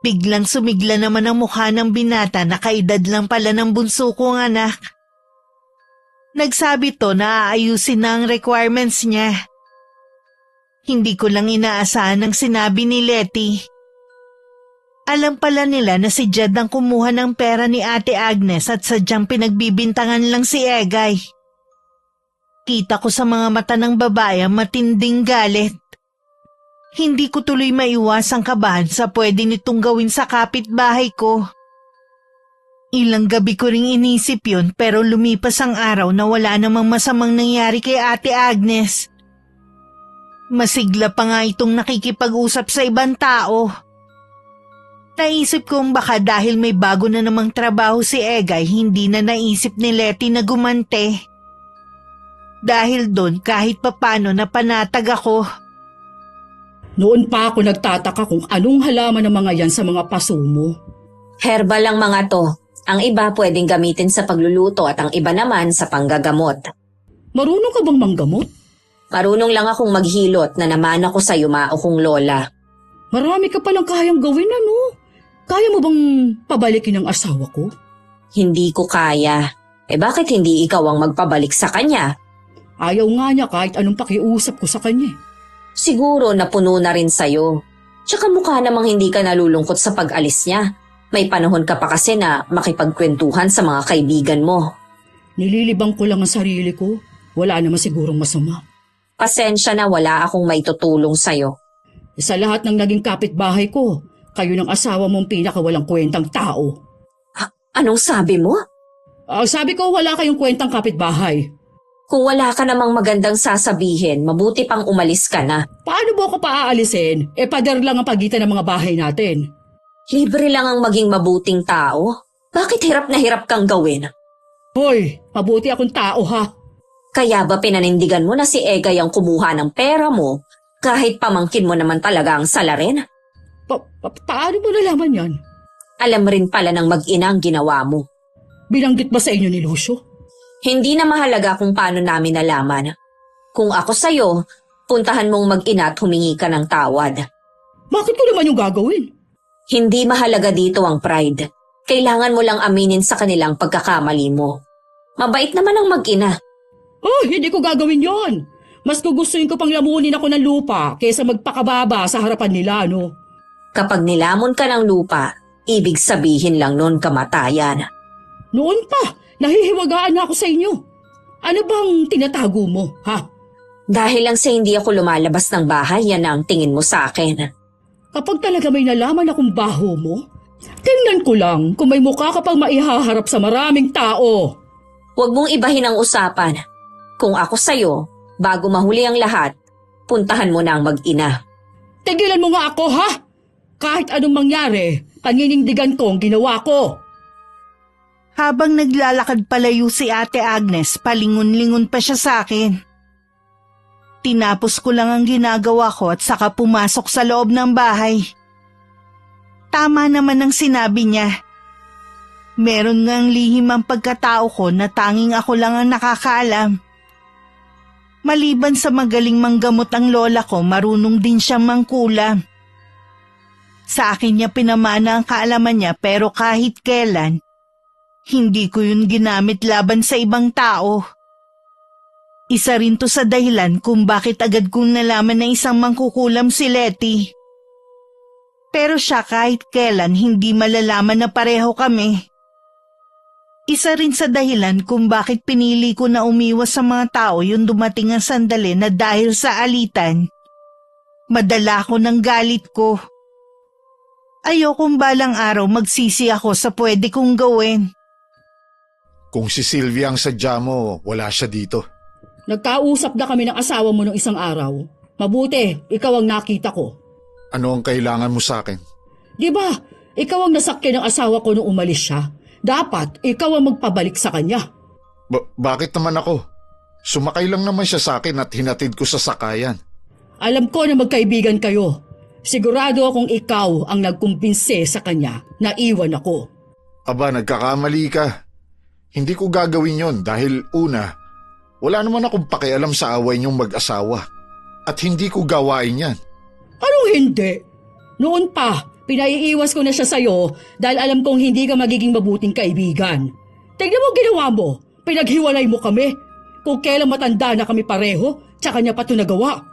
Biglang sumigla naman ang mukha ng binata na kaedad lang pala ng bunso kong anak. Nagsabi to na aayusin na ang requirements niya. Hindi ko lang inaasahan ang sinabi ni Letty. Alam pala nila na si Jed ang kumuha ng pera ni Ate Agnes at sadyang pinagbibintangan lang si Egay. Kita ko sa mga mata ng babae ang matinding galit. Hindi ko tuloy maiwas ang kabahan sa pwede nitong gawin sa kapitbahay ko. Ilang gabi ko ring inisip yun pero lumipas ang araw na wala namang masamang nangyari kay Ate Agnes. Masigla pa nga itong nakikipag-usap sa ibang tao. Naisip kong baka dahil may bago na namang trabaho si Egay, hindi na naisip ni Letty na gumante. Dahil doon kahit papano napanatag ako. Noon pa ako nagtataka kung anong halaman ng mga yan sa mga paso mo. Herbal ang mga to. Ang iba pwedeng gamitin sa pagluluto at ang iba naman sa panggagamot. Marunong ka bang manggamot? Marunong lang akong maghilot na naman ako sa yumao kong lola. Marami ka palang kayang gawin ano? Kaya mo bang pabalikin ang asawa ko? Hindi ko kaya. Bakit hindi ikaw ang magpabalik sa kanya? Ayaw nga niya kahit anong pakiusap ko sa kanya. Siguro napuno na rin sa'yo. Tsaka mukha namang hindi ka nalulungkot sa pag-alis niya. May panahon ka pa kasi na makipagkwentuhan sa mga kaibigan mo. Nililibang ko lang ang sarili ko. Wala naman sigurong masama. Pasensya na wala akong maitutulong sa'yo. Sa lahat ng naging kapitbahay ko, kayo ng asawa mong pinakawalang kwentang tao. Anong sabi mo? Sabi ko wala kayong kwentang kapitbahay. Kung wala ka namang magandang sasabihin, mabuti pang umalis ka na. Paano mo ako paaalisin? Pader lang ang pagitan ng mga bahay natin. Libre lang ang maging mabuting tao. Bakit hirap na hirap kang gawin? Hoy, mabuti akong tao ha. Kaya ba pinanindigan mo na si Egay ang kumuha ng pera mo kahit pamangkin mo naman talaga ang salarin? Paano mo nalaman yan? Alam rin pala ng mag-ina ang ginawa mo. Binanggit ba sa inyo ni Lucio? Hindi na mahalaga kung paano namin nalaman. Kung ako sa'yo, puntahan mong mag-ina at humingi ka ng tawad. Bakit ko naman yung gagawin? Hindi mahalaga dito ang pride. Kailangan mo lang aminin sa kanilang pagkakamali mo. Mabait naman ang mag-ina. Oh, hindi ko gagawin yon. Mas gugustuhin ko pang lamunin ako ng lupa kaysa magpakababa sa harapan nila, no? Kapag nilamon ka ng lupa, ibig sabihin lang nun kamatayan. Noon pa, nahihiwagaan na ako sa inyo. Ano bang tinatago mo, ha? Dahil lang sa hindi ako lumalabas ng bahay, yan ang tingin mo sa akin. Kapag talaga may nalaman akong baho mo, tingnan ko lang kung may mukha ka pang maihaharap sa maraming tao. Huwag mong ibahin ang usapan. Kung ako sa'yo, bago mahuli ang lahat, puntahan mo na ang mag-ina. Tigilan mo nga ako, ha? Kahit anong mangyari, paninindigan ko ang ginawa ko. Habang naglalakad palayo si Ate Agnes, palingon-lingon pa siya sa akin. Tinapos ko lang ang ginagawa ko at saka pumasok sa loob ng bahay. Tama naman ang sinabi niya. Meron ngang lihim ang pagkatao ko na tanging ako lang ang nakakaalam. Maliban sa magaling manggamot ang lola ko, marunong din siyang mangkulam. Sa akin niya pinamana ang kaalaman niya pero kahit kailan, hindi ko yun ginamit laban sa ibang tao. Isa rin to sa dahilan kung bakit agad kong nalaman na isang mangkukulam si Letty. Pero siya kahit kailan hindi malalaman na pareho kami. Isa rin sa dahilan kung bakit pinili ko na umiwas sa mga tao yung dumating ang sandali na dahil sa alitan, madala ko ng galit ko. Ayokong balang araw magsisi ako sa pwede kong gawin. Kung si Sylvia ang sadya mo, wala siya dito. Nagkausap na kami ng asawa mo nung isang araw. Mabuti, ikaw ang nakita ko. Ano ang kailangan mo sa akin? Di ba, ikaw ang nasakyan ng asawa ko nung umalis siya. Dapat, ikaw ang magpabalik sa kanya. Bakit naman ako? Sumakay lang naman siya sa akin at hinatid ko sa sakayan. Alam ko na magkaibigan kayo. Sigurado akong ikaw ang nagkumbinse sa kanya na iwan ako. Aba, nagkakamali ka. Hindi ko gagawin yon dahil una, wala naman akong pakialam sa away niyong mag-asawa. At hindi ko gawain yan. Anong hindi? Noon pa, pinaiiwas ko na siya sa'yo dahil alam kong hindi ka magiging mabuting kaibigan. Tignan mo ginawa mo, pinaghiwalay mo kami. Kung kailan matanda na kami pareho, tsaka niya pa ito nagawa.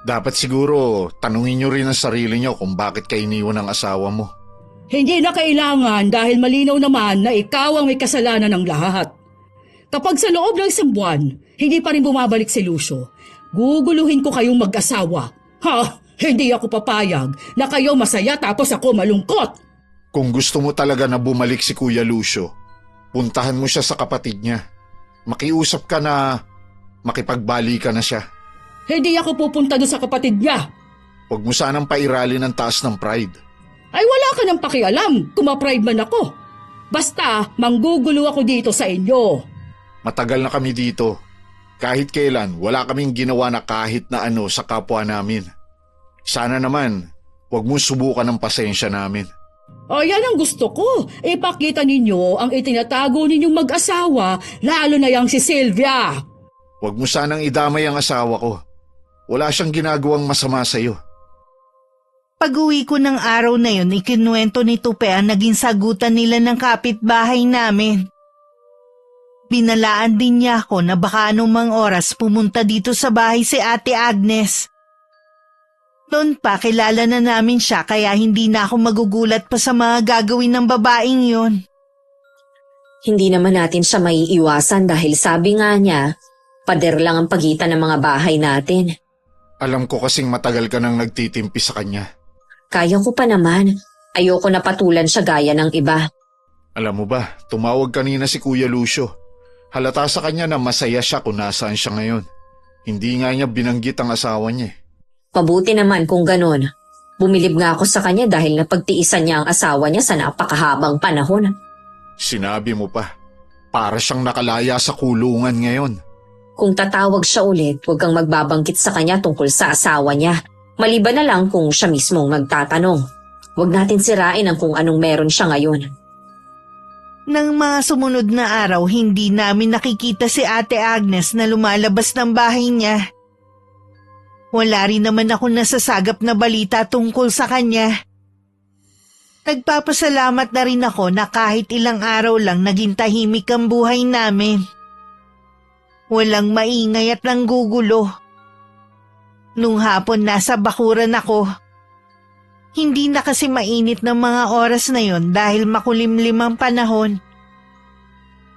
Dapat siguro tanungin niyo rin ang sarili niyo kung bakit kayo iniwan ng asawa mo. Hindi na kailangan dahil malinaw naman na ikaw ang may kasalanan ng lahat. Kapag sa loob ng isang buwan, hindi pa rin bumabalik si Lucio, guguluhin ko kayong mag-asawa. Ha? Hindi ako papayag na kayo masaya tapos ako malungkot. Kung gusto mo talaga na bumalik si Kuya Lucio, puntahan mo siya sa kapatid niya. Makiusap ka na makipagbalikan na siya. Hindi ako pupunta doon sa kapatid niya. Huwag mo sanang pairalin ang taas ng pride. Ay wala ka ng pakialam kung ma-pride man ako. Basta manggugulo ako dito sa inyo. Matagal na kami dito. Kahit kailan, wala kaming ginawa na kahit na ano sa kapwa namin. Sana naman, huwag mo subukan ng pasensya namin. O yan ang gusto ko. Ipakita ninyo ang itinatago ninyong mag-asawa, lalo na yang si Sylvia. Huwag mo sanang idamay ang asawa ko. Wala siyang ginagawang masama sa'yo. Pag-uwi ko ng araw na yun, ikinuwento ni Tupe ang naging sagutan nila ng kapitbahay namin. Binalaan din niya ako na baka anumang oras pumunta dito sa bahay si Ate Agnes. Noon pa kilala na namin siya kaya hindi na ako magugulat pa sa mga gagawin ng babaeng yun. Hindi naman natin siya maiiwasan dahil sabi nga niya, pader lang ang pagitan ng mga bahay natin. Alam ko kasing matagal ka nang nagtitimpi sa kanya. Kaya ko pa naman. Ayoko na patulan siya gaya ng iba. Alam mo ba, tumawag kanina si Kuya Lucio. Halata sa kanya na masaya siya kung nasaan siya ngayon. Hindi nga niya binanggit ang asawa niya. Mabuti naman kung ganun. Bumilib nga ako sa kanya dahil napagtiisan niya ang asawa niya sa napakahabang panahon. Sinabi mo pa, para siyang nakalaya sa kulungan ngayon. Kung tatawag siya ulit, huwag kang magbabangkit sa kanya tungkol sa asawa niya. Maliban na lang kung siya mismong magtatanong. Huwag natin sirain ang kung anong meron siya ngayon. Nang mga sumunod na araw, hindi namin nakikita si Ate Agnes na lumalabas ng bahay niya. Wala rin naman ako nasasagap na balita tungkol sa kanya. Nagpapasalamat na rin ako na kahit ilang araw lang naging tahimik ang buhay namin. Walang maingay at nanggugulo. Nung hapon nasa bakuran ako. Hindi na kasi mainit ng mga oras na yon dahil makulimlim ang panahon.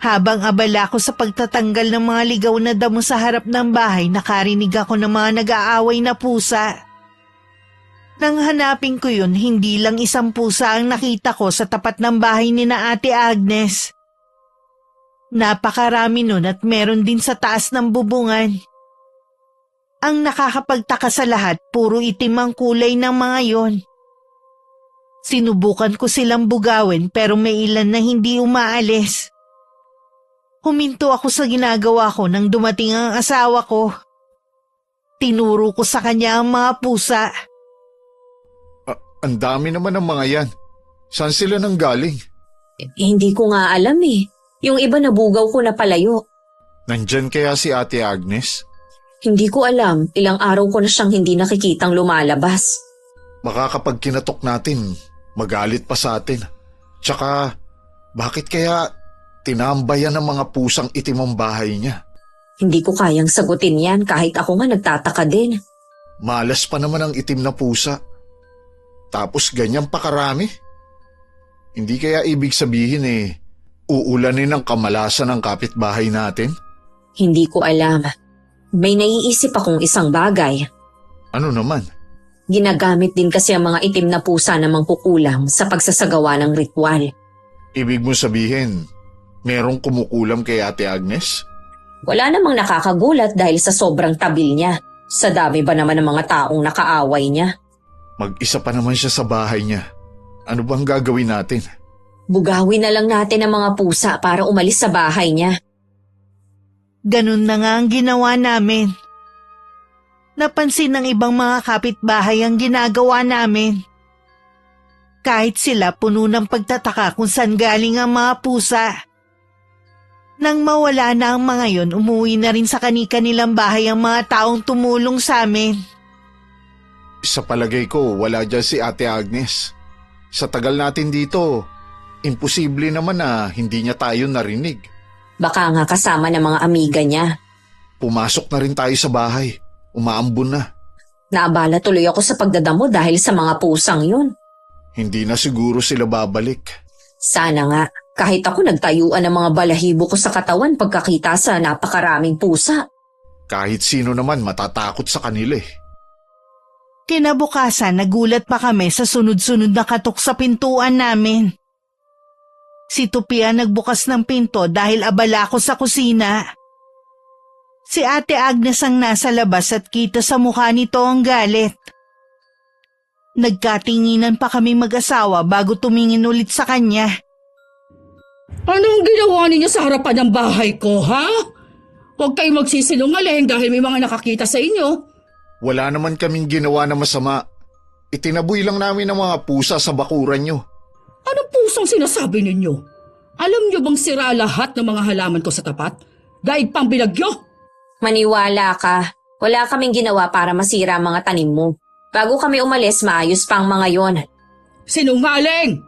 Habang abala ko sa pagtatanggal ng mga ligaw na damo sa harap ng bahay, nakarinig ako ng mga nag-aaway na pusa. Nang hanapin ko yun, hindi lang isang pusa ang nakita ko sa tapat ng bahay ni na Ate Agnes. Napakarami nun at meron din sa taas ng bubungan. Ang nakakapagtaka sa lahat, puro itim ang kulay ng mga yon. Sinubukan ko silang bugawin pero may ilan na hindi umaalis. Huminto ako sa ginagawa ko nang dumating ang asawa ko. Tinuro ko sa kanya ang mga pusa. Ang dami naman ng mga yan. Saan sila nanggaling? Hindi ko nga alam eh. Yung iba nabugaw ko na palayo. Nandyan kaya si Ate Agnes? Hindi ko alam, ilang araw ko na siyang hindi nakikitang lumalabas. Baka kapag kinatok natin, magalit pa sa atin. Tsaka, bakit kaya tinambayan ng mga pusang itim ang bahay niya? Hindi ko kayang sagutin yan kahit ako nga nagtataka din. Malas pa naman ang itim na pusa. Tapos ganyan pa karami? Hindi kaya ibig sabihin uulanin ng kamalasan ng kapitbahay natin? Hindi ko alam. May naiisip akong isang bagay. Ano naman? Ginagamit din kasi ang mga itim na pusa na mangkukulam sa pagsasagawa ng ritual. Ibig mo sabihin, merong kumukulam kay Ate Agnes? Wala namang nakakagulat dahil sa sobrang tabil niya. Sa dami ba naman ng mga taong nakaaway niya? Mag-isa pa naman siya sa bahay niya. Ano bang gagawin natin? Bugawin na lang natin ang mga pusa para umalis sa bahay niya. Ganun na nga ang ginawa namin. Napansin ng ibang mga kapitbahay ang ginagawa namin. Kahit sila puno ng pagtataka kung saan galing ang mga pusa. Nang mawala na ang mga yon, umuwi na rin sa kani-kanilang bahay ang mga taong tumulong sa amin. Sa palagay ko, wala dyan si Ate Agnes. Sa tagal natin dito, imposible naman na hindi niya tayo narinig. Baka nga kasama ng mga amiga niya. Pumasok na rin tayo sa bahay. Umaambon na. Naabala tuloy ako sa pagdadamo dahil sa mga pusang yun. Hindi na siguro sila babalik. Sana nga, kahit ako nagtayuan ng mga balahibo ko sa katawan pagkakita sa napakaraming pusa. Kahit sino naman matatakot sa kanila eh. Kinabukasan, nagulat pa kami sa sunod-sunod na katok sa pintuan namin. Si Tupia nagbukas ng pinto dahil abala ako sa kusina. Si Ate Agnes ang nasa labas at kita sa mukha nito ang galit. Nagkatinginan pa kami mag-asawa bago tumingin ulit sa kanya. Anong ginawa ninyo sa harapan ng bahay ko, ha? Huwag kayong magsisinungaling dahil may mga nakakita sa inyo. Wala naman kaming ginawa na masama. Itinaboy lang namin ang mga pusa sa bakuran nyo. Anong pusang sinasabi ninyo? Alam niyo bang sira lahat ng mga halaman ko sa tapat? Daig pang binagyo? Maniwala ka, wala kaming ginawa para masira ang mga tanim mo. Bago kami umalis, maayos pa ang mga yon. Sinungaling!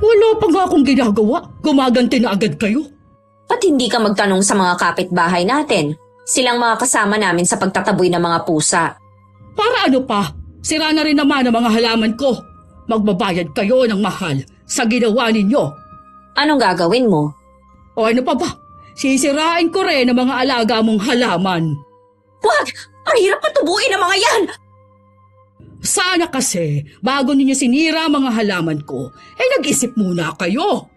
Wala pa nga akong ginagawa. Gumaganti na agad kayo. Ba't hindi ka magtanong sa mga kapitbahay natin? Silang mga kasama namin sa pagtataboy ng mga pusa. Para ano pa? Sira na rin naman ang mga halaman ko. Magbabayad kayo ng mahal sa ginawa ninyo. Anong gagawin mo? O ano pa ba? Sisirain ko rin ang mga alaga mong halaman. Wag! Ang hirap patubuin ang mga yan! Sana kasi, bago ninyo sinira ang mga halaman ko, nag-isip muna kayo.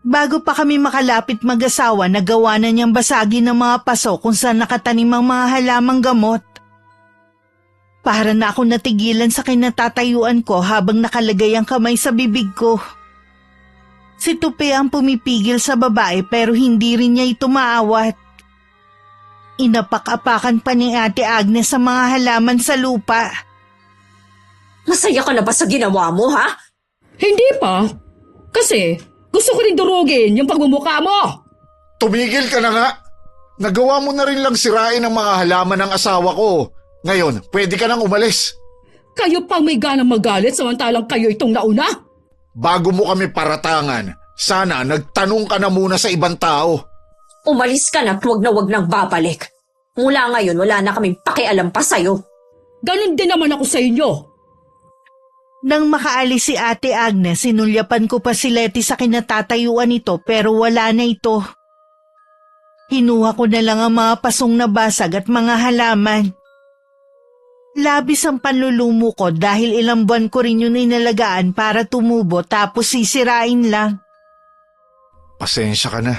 Bago pa kami makalapit mag-asawa, nagawa na niyang basagin ng mga paso kung saan nakatanim ang mga halamang gamot. Para na ako natigilan sa kinatatayuan ko habang nakalagay ang kamay sa bibig ko. Si Tupe ang pumipigil sa babae pero hindi rin niya ito maawat. Inapak-apakan pa ni Ate Agnes sa mga halaman sa lupa. Masaya ka na ba sa ginawa mo, ha? Hindi pa. Kasi gusto ko rin durugin yung pagmumukha mo. Tumigil ka na nga! Nagawa mo na rin lang sirain ang mga halaman ng asawa ko. Ngayon, pwede ka nang umalis. Kayo pang may ganang magalit samantalang kayo itong nauna. Bago mo kami paratangan, sana nagtanong ka na muna sa ibang tao. Umalis ka na at wag nang babalik. Mula ngayon, wala na kaming pakialam pa sa'yo. Ganon din naman ako sa inyo. Nang makaalis si Ate Agnes, sinulyapan ko pa si Letty sa kinatatayuan nito pero wala na ito. Hinuha ko na lang ang mga pasong nabasag at mga halaman. Labis ang panlulumo ko dahil ilang buwan ko rin yun inalagaan para tumubo tapos sisirain lang. Pasensya ka na.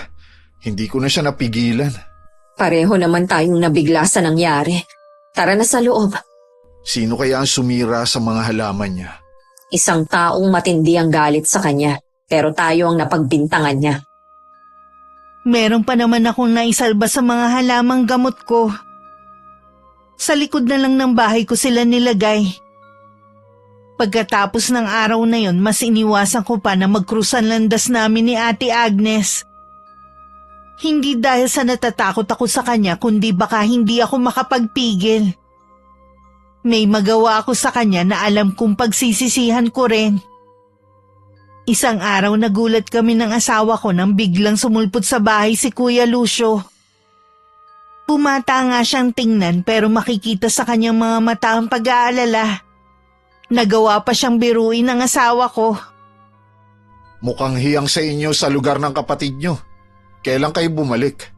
Hindi ko na siya napigilan. Pareho naman tayong nabigla sa nangyari. Tara na sa loob. Sino kaya ang sumira sa mga halaman niya? Isang taong matindi ang galit sa kanya, pero tayo ang napagbintangan niya. Meron pa naman akong naisalba sa mga halamang gamot ko. Sa likod na lang ng bahay ko sila nilagay. Pagkatapos ng araw na yon, mas iniwasan ko pa na magkrusan landas namin ni Ate Agnes. Hindi dahil sa natatakot ako sa kanya, kundi baka hindi ako makapagpigil. May magawa ako sa kanya na alam kong pagsisisihan ko rin. Isang araw nagulat kami ng asawa ko nang biglang sumulpot sa bahay si Kuya Lucio. Pumata nga siyang tingnan pero makikita sa kanyang mga mata ang pag-aalala. Nagawa pa siyang biruin ng asawa ko. Mukhang hiyang sa inyo sa lugar ng kapatid nyo. Kailan kayo bumalik?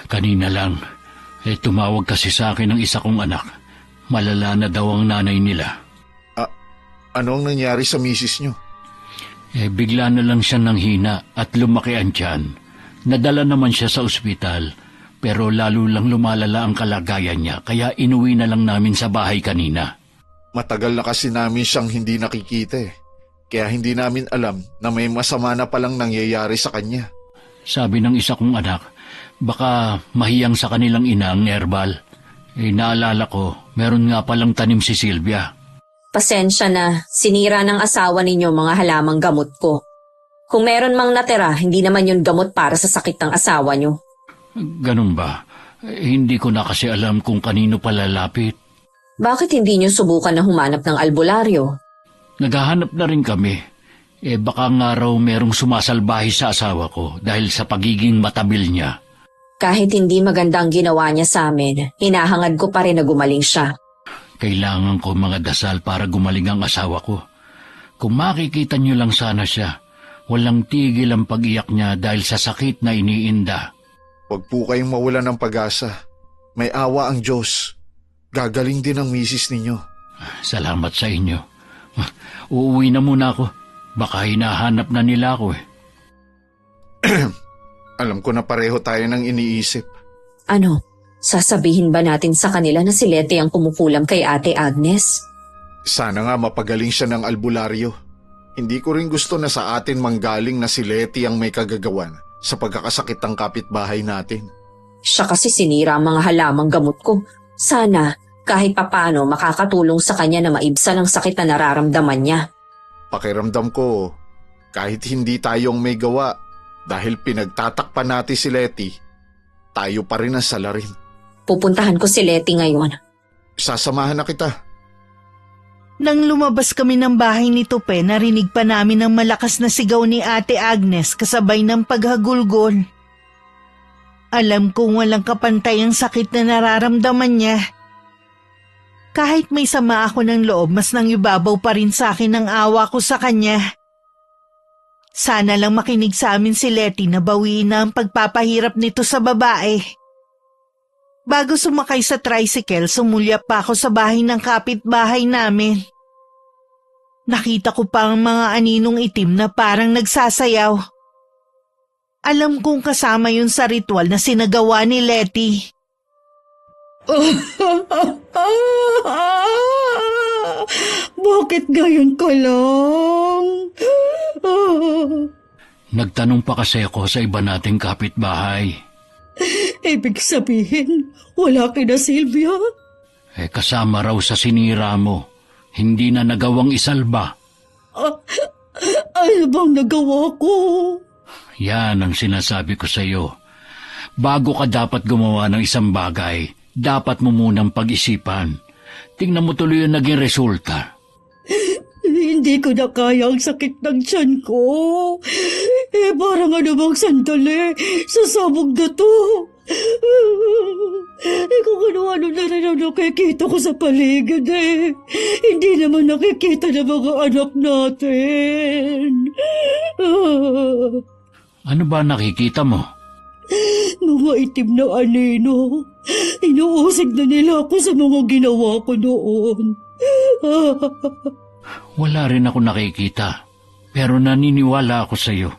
Kanina lang. Tumawag kasi sa akin ng isa kong anak. Malala na daw ang nanay nila. Ano ang nangyari sa misis nyo? Bigla na lang siya nanghina at lumaki ang tiyan. Nadala naman siya sa ospital, pero lalo lang lumalala ang kalagayan niya, kaya inuwi na lang namin sa bahay kanina. Matagal na kasi namin siyang hindi nakikita Kaya hindi namin alam na may masama na palang nangyayari sa kanya. Sabi ng isa kong anak, baka mahiyang sa kanilang ina ang herbal. Naalala ko, meron nga palang tanim si Sylvia. Pasensya na, sinira ng asawa ninyo mga halamang gamot ko. Kung meron mang natira, hindi naman yun gamot para sa sakit ng asawa nyo. Ganun ba? Hindi ko na kasi alam kung kanino palalapit. Bakit hindi nyo subukan na humanap ng albularyo? Naghahanap na rin kami. Baka nga raw merong sumasalbahe sa asawa ko dahil sa pagiging matabil niya. Kahit hindi magandang ginawa niya sa amin, hinahangad ko pa rin na gumaling siya. Kailangan ko mga dasal para gumaling ang asawa ko. Kung makikita niyo lang sana siya, walang tigil ang pag-iyak niya dahil sa sakit na iniinda. Huwag po kayong mawala ng pag-asa. May awa ang Diyos. Gagaling din ang misis ninyo. Salamat sa inyo. Uuwi na muna ako. Baka hinahanap na nila ako Alam ko na pareho tayo ng iniisip. Ano? Sasabihin ba natin sa kanila na si Leti ang kumukulam kay Ate Agnes? Sana nga mapagaling siya ng albularyo. Hindi ko rin gusto na sa atin manggaling na si Leti ang may kagagawan sa pagkakasakit ng kapitbahay natin. Siya kasi sinira ang mga halamang gamot ko. Sana, kahit papano makakatulong sa kanya na maibsan ang sakit na nararamdaman niya. Pakiramdam ko, kahit hindi tayong may gawa, dahil pinagtatakpan natin si Leti, tayo pa rin ang salarin. Pupuntahan ko si Leti ngayon. Sasamahan na kita. Nang lumabas kami ng bahay ni Tupe, narinig pa namin ang malakas na sigaw ni Ate Agnes kasabay ng paghagulgol. Alam kong walang kapantay ang sakit na nararamdaman niya. Kahit may sama ako ng loob, mas nangibabaw pa rin sa akin ang awa ko sa kanya. Sana lang makinig sa amin si Leti na bawiin na ang pagpapahirap nito sa babae. Bago sumakay sa tricycle, sumulyap pa ako sa bahay ng kapitbahay namin. Nakita ko pa ang mga aninong itim na parang nagsasayaw. Alam kong kasama yun sa ritual na sinagawa ni Leti. Bakit gayon ka lang? Nagtanong pa kasi ako sa iba nating kapitbahay. Ibig sabihin, wala kina Sylvia? Kasama raw sa sinira mo. Hindi na nagawang isalba. Ano bang nagawa ko? Yan ang sinasabi ko sa iyo. Bago ka dapat gumawa ng isang bagay, dapat mo munang pag-isipan. Tingnan mo tuloy yung naging resulta. Hindi ko na kaya ang sakit ng tiyan ko. Parang ano bang sandali, sasabog na to. Kung ano-ano na rin ang nakikita ko sa paligid Hindi naman nakikita ng mga anak natin. Ano ba nakikita mo? Mga itim na anino. Inuusig na nila ako sa mga ginawa ko noon. Wala rin ako nakikita. Pero naniniwala ako sa iyo.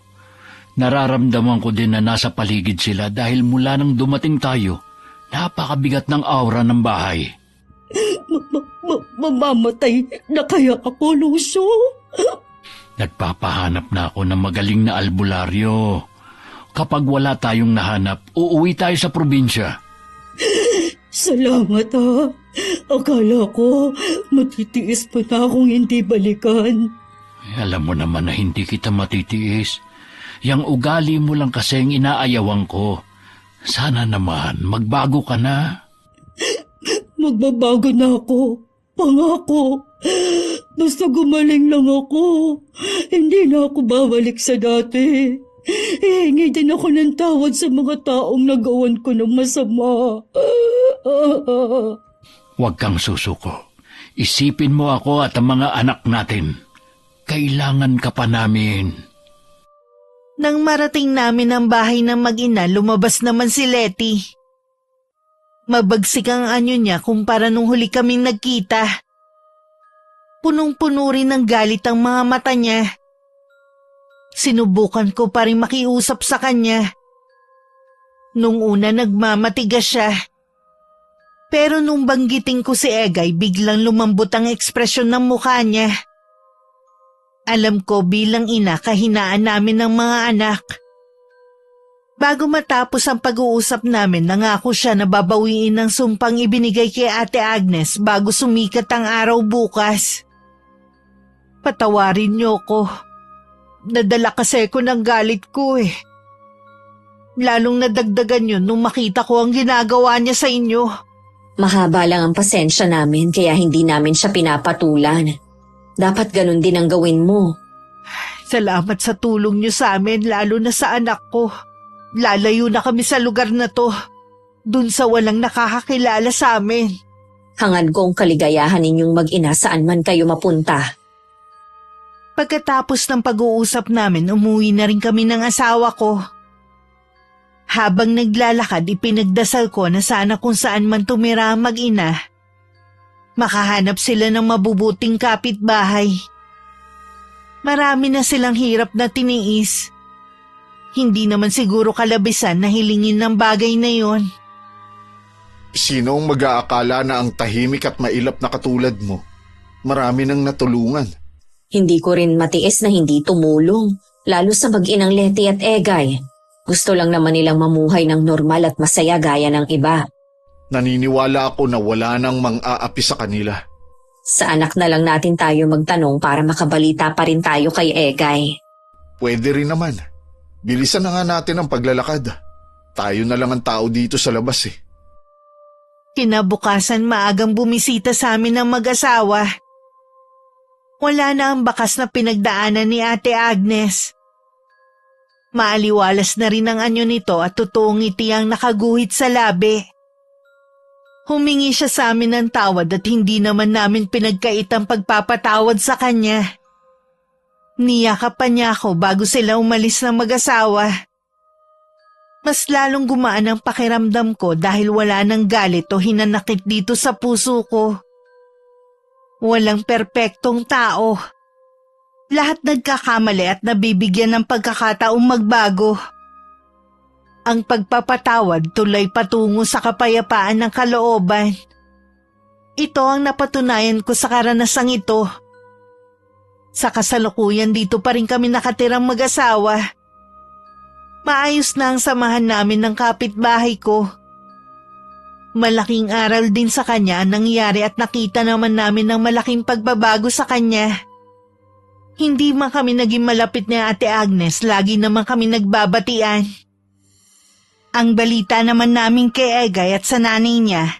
Nararamdaman ko din na nasa paligid sila dahil mula nang dumating tayo, napakabigat ng aura ng bahay. Mamamatay na kaya ako, Lucio? Nagpapahanap na ako ng magaling na albularyo. Kapag wala tayong nahanap, uuwi tayo sa probinsya. Salamat ha. Akala ko matitiis pa na akong hindi balikan. Alam mo naman na hindi kita matitiis. Yang ugali mo lang kasi ang inaayawan ko. Sana naman magbago ka na. Magbabago na ako. Pangako. Basta gumaling lang ako. Hindi na ako babalik sa dati. Hihingi din ako ng tawad sa mga taong nagawan ko ng masama. Huwag kang susuko. Isipin mo ako at ang mga anak natin. Kailangan ka pa namin. Nang marating namin ang bahay ng mag-ina, lumabas naman si Letty. Mabagsik ang anyo niya kumpara nung huli kaming nagkita. Punong-puno rin ng galit ang mga mata niya. Sinubukan ko pa rin makiusap sa kanya. Nung una nagmamatigas siya. Pero nung banggitin ko si Egay, biglang lumambot ang ekspresyon ng mukha niya. Alam ko bilang ina kahinaan namin ng mga anak. Bago matapos ang pag-uusap namin, nangako siya na babawiin ng sumpang ibinigay kay Ate Agnes bago sumikat ang araw bukas. Patawarin niyo ko. Nadala kasi ko ng galit ko eh. Lalong nadagdagan yun nung makita ko ang ginagawa niya sa inyo. Mahaba lang ang pasensya namin kaya hindi namin siya pinapatulan. Dapat ganun din ang gawin mo. Salamat sa tulong niyo sa amin, lalo na sa anak ko. Lalayo na kami sa lugar na to. Dun sa walang nakakakilala sa amin. Hangad ko ang kaligayahan ninyong mag-ina saan man kayo mapunta. Pagkatapos ng pag-uusap namin, umuwi na rin kami ng asawa ko. Habang naglalakad, ipinagdasal ko na sana kung saan man tumira ang mag-ina, makahanap sila ng mabubuting kapitbahay. Marami na silang hirap na tiniis. Hindi naman siguro kalabisan na hilingin ng bagay na yon. Sino ang mag-aakala na ang tahimik at mailap na katulad mo? Marami nang natulungan. Hindi ko rin matiis na hindi tumulong, lalo sa mag-inang Letty at Egay. Gusto lang naman nilang mamuhay ng normal at masaya gaya ng iba. Naniniwala ako na wala nang mang-aapi sa kanila. Sa anak na lang natin tayo magtanong para makabalita pa rin tayo kay Egay. Pwede rin naman. Bilisan na nga natin ang paglalakad. Tayo na lang ang tao dito sa labas eh. Kinabukasan maagang bumisita sa amin ng mag-asawa. Wala na ang bakas na pinagdaanan ni Ate Agnes. Maaliwalas na rin ang anyo nito at totoong ngiti ang nakaguhit sa labi. Humingi siya sa amin ng tawad at hindi naman namin pinagkait ang pagpapatawad sa kanya. Niyakap pa niya ako bago sila umalis ng mag-asawa. Mas lalong gumaan ang pakiramdam ko dahil wala nang galit o hinanakit dito sa puso ko. Walang perpektong tao. Lahat nagkakamali at nabibigyan ng pagkakataong magbago. Ang pagpapatawad tulay patungo sa kapayapaan ng kalooban. Ito ang napatunayan ko sa karanasang ito. Sa kasalukuyan dito pa rin kami nakatirang mag-asawa. Maayos na ang samahan namin ng kapitbahay ko. Malaking aral din sa kanya ang nangyari at nakita naman namin ng malaking pagbabago sa kanya. Hindi man kami naging malapit ni Ate Agnes, lagi naman kami nagbabatian. Ang balita naman namin kay Egay at sa nanay niya,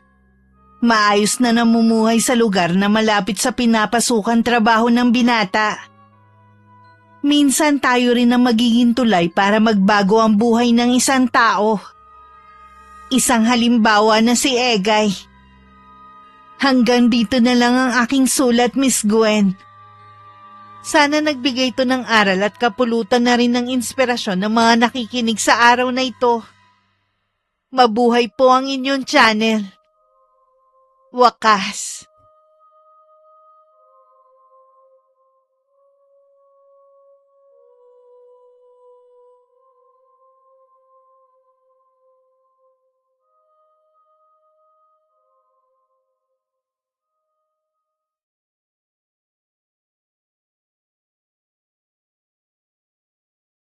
maayos na namumuhay sa lugar na malapit sa pinapasukan trabaho ng binata. Minsan tayo rin ang magiging tulay para magbago ang buhay ng isang tao. Isang halimbawa na si Egay. Hanggang dito na lang ang aking sulat, Miss Gwen. Sana nagbigay ito ng aral at kapulutan na rin ng inspirasyon ng mga nakikinig sa araw na ito. Mabuhay po ang inyong channel. Wakas.